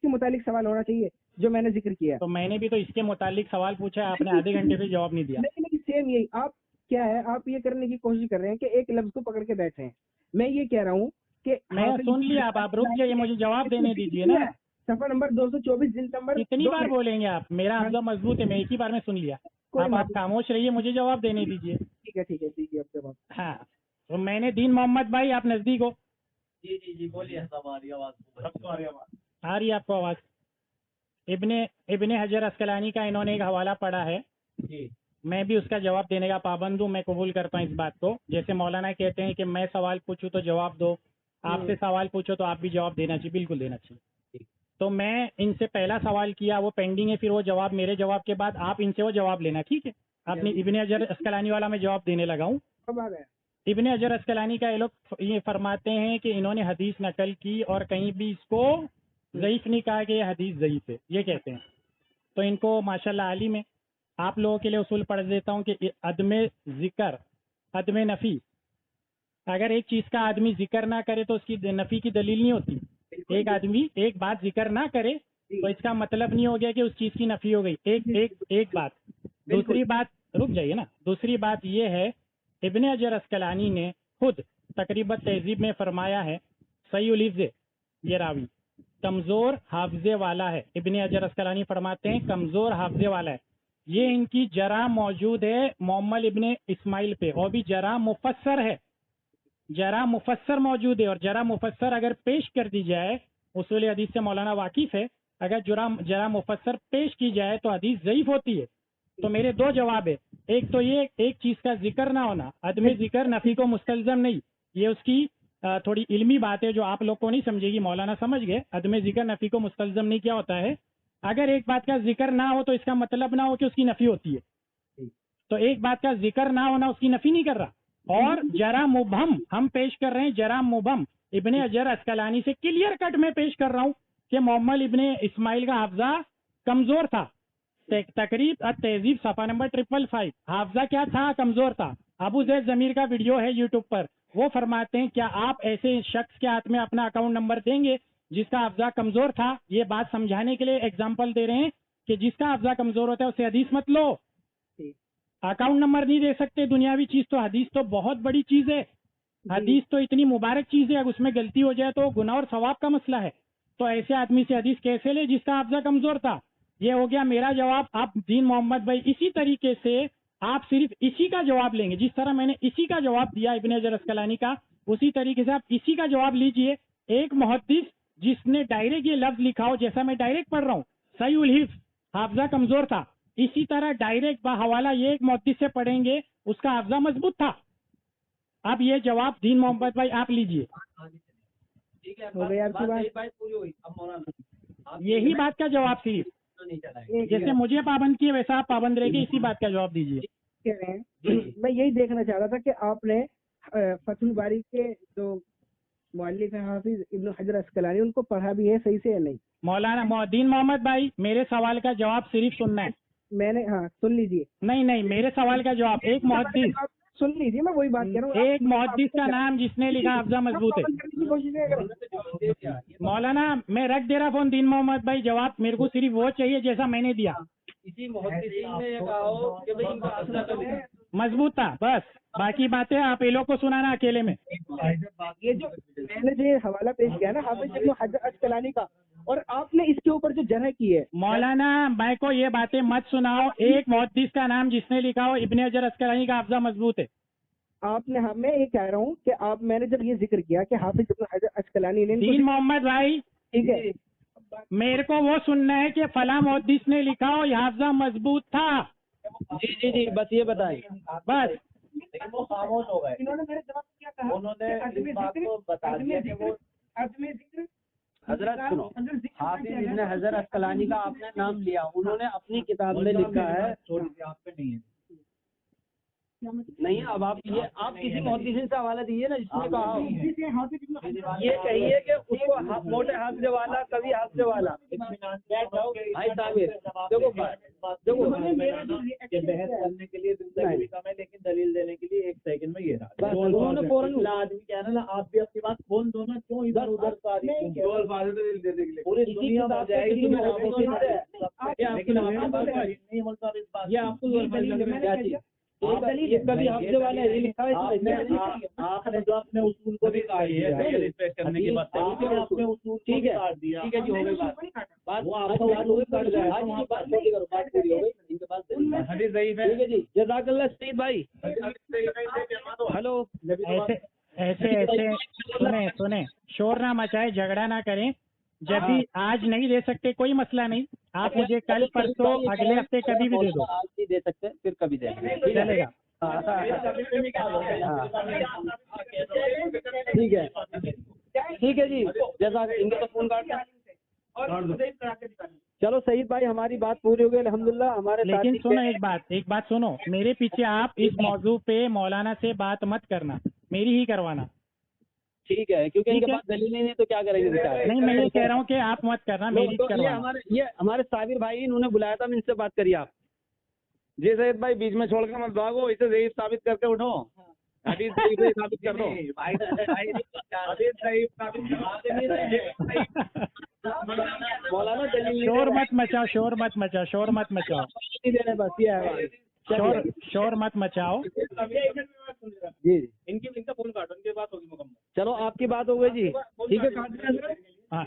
S5: मुतालिक सवाल होना चाहिए जो मैंने जिक्र किया।
S4: तो मैंने भी तो इसके मुतालिक सवाल पूछा है, आपने आधे घंटे से जवाब नहीं दिया।
S5: नहीं सेम यही। आप क्या है, आप ये करने की कोशिश कर रहे हैं कि एक लफ्ज को पकड़ के बैठे हैं। मैं ये कह रहा हूँ कि
S4: मैं सुन लिया, आप रुक जाइए, मुझे जवाब देने दीजिए ना।
S5: सफा नंबर 224 जिल्द नंबर
S4: कितनी बार बोलेंगे आप? मेरा हाफजा मजबूत है, मैं एक ही बार में सुन लिया। आप खामोश रहिए, मुझे जवाब देने दीजिए।
S5: ठीक है अब जवाब।
S4: हाँ तो मैंने दीन मोहम्मद भाई, आप नजदीक हो।
S6: जी बोलिए। आ
S4: रही है आपको आवाज? इब्ने हजर अस्कलानी का इन्होंने एक हवाला पढ़ा है
S6: जी।
S4: मैं भी उसका जवाब देने का पाबंद हूँ, मैं कबूल करता हूँ इस बात को। जैसे मौलाना कहते हैं कि मैं सवाल पूछूं तो जवाब दो, आपसे सवाल पूछो तो आप भी जवाब देना चाहिए, बिल्कुल देना चाहिए। तो मैं इनसे पहला सवाल किया, वो पेंडिंग है, फिर वो जवाब, मेरे जवाब के बाद आप इनसे वो जवाब लेना, ठीक है। आपने इब्ने हजर अस्कलानी वाला मैं जवाब देने लगा हूँ। इब्ने हजर अस्कलानी का ये लोग ये फरमाते हैं कि इन्होंने हदीस नकल की और कहीं भी इसको ज़ईफ नहीं कहा कि ये हदीस ज़ईफ है, ये कहते हैं। तो इनको माशाल्लाह आलिम है। आप लोगों के लिए उसूल पढ़ देता हूँ कि अदमे जिक्र अदमे नफ़ी, अगर एक चीज़ का आदमी जिक्र ना करे तो उसकी नफ़ी की दलील नहीं होती। एक आदमी एक बात जिक्र ना करे तो इसका मतलब नहीं हो गया कि उस चीज़ की नफ़ी हो गई। एक बात। दूसरी बात, रुक जाइए ना, दूसरी बात ये है, इब्ने हजर अस्कलानी ने खुद तकरीबन तहजीब में फरमाया है, सही लिफ्ज़ ये रावी कमज़ोर हाफजे वाला है। इब्ने हजर अस्कलानी फरमाते हैं कमज़ोर हाफजे वाला है। ये इनकी जरा मौजूद है मोहम्मद इब्ने इस्माइल पे, और भी जरा मुफस्सर है, जरा मुफस्सर मौजूद है। और जरा मुफस्सर अगर पेश कर दी जाए, उसूल हदीस से मौलाना वाकिफ़ है, अगर जरा मुफस्सर पेश की जाए तो हदीस ज़ईफ होती है। तो मेरे दो जवाब है, एक तो ये, एक चीज़ का जिक्र ना होना, अदमे जिक्र नफ़ी को मुस्तलज़म नहीं, ये उसकी थोड़ी इल्मी बात है जो आप लोग को नहीं समझेगी, मौलाना समझ गए। अदमे जिक्र नफ़ी को मुस्तलज़म नहीं क्या होता है, अगर एक बात का जिक्र ना हो तो इसका मतलब ना हो कि उसकी नफ़ी होती है। तो एक बात का जिक्र ना होना उसकी नफ़ी नहीं कर रहा। और जरा मुबहम हम पेश कर रहे हैं, जरा मुबहम इब्ने हजर अस्कलानी से क्लियर कट में पेश कर रहा हूँ कि मोहम्मद इब्ने इस्माइल का हाफजा कमज़ोर था। तकरीब तहजीब सफ़ा नंबर 555, हाफजा क्या था? कमज़ोर था। अबू ज़ैद ज़मीर का वीडियो है यूट्यूब पर, वो फरमाते हैं क्या आप ऐसे शख्स के हाथ में अपना अकाउंट नंबर देंगे जिसका हाफजा कमज़ोर था? ये बात समझाने के लिए एग्जाम्पल दे रहे हैं कि जिसका हाफजा कमजोर होता है उससे हदीस मत लो। अकाउंट नंबर नहीं दे सकते, दुनियावी चीज तो हदीस तो बहुत बड़ी चीज है, हदीस तो इतनी मुबारक चीज है, उसमें गलती हो जाए तो गुनाह और सवाब का मसला है। तो ऐसे आदमी से हदीस कैसे ले जिसका हाफजा कमजोर था? ये हो गया मेरा जवाब। आप दीन मोहम्मद भाई इसी तरीके से आप सिर्फ इसी का जवाब लेंगे, जिस तरह मैंने इसी का जवाब दिया इब्न हजर अस्कलानी का, उसी तरीके से आप इसी का जवाब लीजिए। एक मुहद्दिस जिसने डायरेक्ट ये लफ्ज लिखा हो, जैसा मैं डायरेक्ट पढ़ रहा हूँ, सही उल हिफ्ज, हाफजा कमजोर था, इसी तरह डायरेक्ट हवाला ये एक मुहद्दिस से पढ़ेंगे, उसका हाफजा मजबूत था। अब ये जवाब दीन मोहम्मद भाई आप लीजिए।
S3: ठीक है,
S5: हो गई आपकी बात?
S3: बात पूरी हुई। अब मौलाना
S4: यही बात का जवाब सिर्फ
S3: नहीं चलाएंगे।
S4: जैसे मुझे पाबंद किए वैसा आप पाबंद रहेंगे, इसी बात का जवाब दीजिए।
S5: कह रहे हैं मैं यही देखना चाह रहा था कि आपने फतहुल बारी के जो मुअल्लिफ हैं हाफिज इब्न हजर अस्कलानी, उनको पढ़ा भी है सही से या नहीं?
S4: मौलाना दीन मोहम्मद भाई मेरे सवाल का जवाब सिर्फ सुनना है।
S5: मैंने, हाँ सुन लीजिए।
S4: नहीं, मेरे सवाल का जवाब, एक मुहद्दिस,
S5: सुन लीजिए, मैं वही बात कह रहा हूँ।
S4: एक मुहद्दिस का नाम जिसने लिखा हाफजा मजबूत है।
S5: करने की कोशिश नहीं करें।
S4: मौलाना मैं रख दे रहा फोन दीन मोहम्मद भाई, जवाब मेरे को सिर्फ वो चाहिए जैसा मैंने दिया,
S3: इसी मुहद्दिसीन ने ये कहा हो कि भाई इनका हाफजा कमजोर है।
S4: मजबूत था, बस बाकी बातें आप ये लोग को सुनाना अकेले में।
S5: ये जो मैंने जो हवाला पेश किया ना हाफिज इब्न हजर अस्कलानी का, और आपने इसके ऊपर जो जरह की है,
S4: मौलाना मैं को ये बातें मत सुनाओ। एक मुहद्दिस का नाम जिसने लिखा हो इब्न हजर अस्कलानी का हाफजा मजबूत है।
S5: आपने, हाँ मैं ये कह रहा हूँ कि आप, मैंने जब ये जिक्र किया कि हाफिज इब्न हजर अस्कलानी ने,
S4: दीन मोहम्मद भाई
S5: ठीक है,
S4: मेरे को वो सुनना है कि फला मुहद्दिस ने लिखा हो ये हाफजा मजबूत था,
S3: जी, बस ये बताएं।
S4: बस।
S6: लेकिन वो खामोश हो गए।
S5: इन्होंने मेरे जवाब में क्या कहा?
S6: उन्होंने इस बात को बता दिया कि वो
S3: हजरत सुनो, हाफिज इब्न हजर अस्कलानी का आपने नाम लिया, उन्होंने अपनी किताब में लिखा है,
S6: आप पे नहीं है।
S3: नहीं अब आप किसी मुहद्दिस से हवाला दीजिए ना जिसने कहा हो। ये कहिए कि उसको मोटे हाफजे वाला, कभी हाफजे वाला। भाई साबिर देखो
S6: कि बहस करने के लिए जिंदगी भी कम है, लेकिन दलील देने के लिए 1 सेकंड में ये रहा।
S3: उन्होंने फौरन
S6: आदमी कह रहा ना, आप भी अपनी बात खोल दो ना, क्यों इधर उधर पूरी दुनिया में जाएगी।
S3: ये कभी हाफजे वाले है, ये लिखा है इसमें।
S6: आपने जो अपने उसूल को भी काट दिया करने के बाद, आपने उसूल को भी काट दिया।
S3: ठीक है जी, हो गई बात।
S6: वो आपका उसूल कट जाए।
S3: बात पूरी करो, बात पूरी हो गई, इनके पास ठीक है जी। जज़ाकल्लाह सईद भाई। हेलो,
S4: ऐसे सुने शोर ना मचाए, झगड़ा ना करें। जब भी आज नहीं दे सकते कोई मसला नहीं, आप मुझे कल परसों अगले हफ्ते कभी भी दे दो।
S3: आज नहीं दे सकते फिर कभी दे
S4: चलेगा।
S3: ठीक है जी। जज़ाक, इनके तो फोन काट। चलो सईद भाई, हमारी बात पूरी हो गई अल्हम्दुलिल्लाह। हमारे
S4: लेकिन सुनो एक बात सुनो, मेरे पीछे आप इस मौजू पे मौलाना से बात मत करना, मेरी ही करवाना।
S3: ठीक है, क्योंकि इनके पास दलील नहीं है तो क्या करेंगे बेचारे।
S4: नहीं, मैं ये कह रहा हूँ कि आप मत करना, मेरी
S3: तो
S4: करवाना।
S3: ये हमारे साबिर भाई, इन्होंने बुलाया था, इनसे बात करिए आप। जी सईद भाई, बीच में छोड़कर मत भागो, इसे ज़ईफ साबित करके उठो। हदीस सही साबित कर दो। मौलाना दलील
S4: शोर मत मचाओ।
S3: देने बस ये है।
S4: शोर मत मचाओ।
S3: जी, इनका फोन काटो, इनकी बात होगी मुकम्मल। चलो आपकी बात हो गई जी, ठीक है, काट दिया।
S4: हाँ।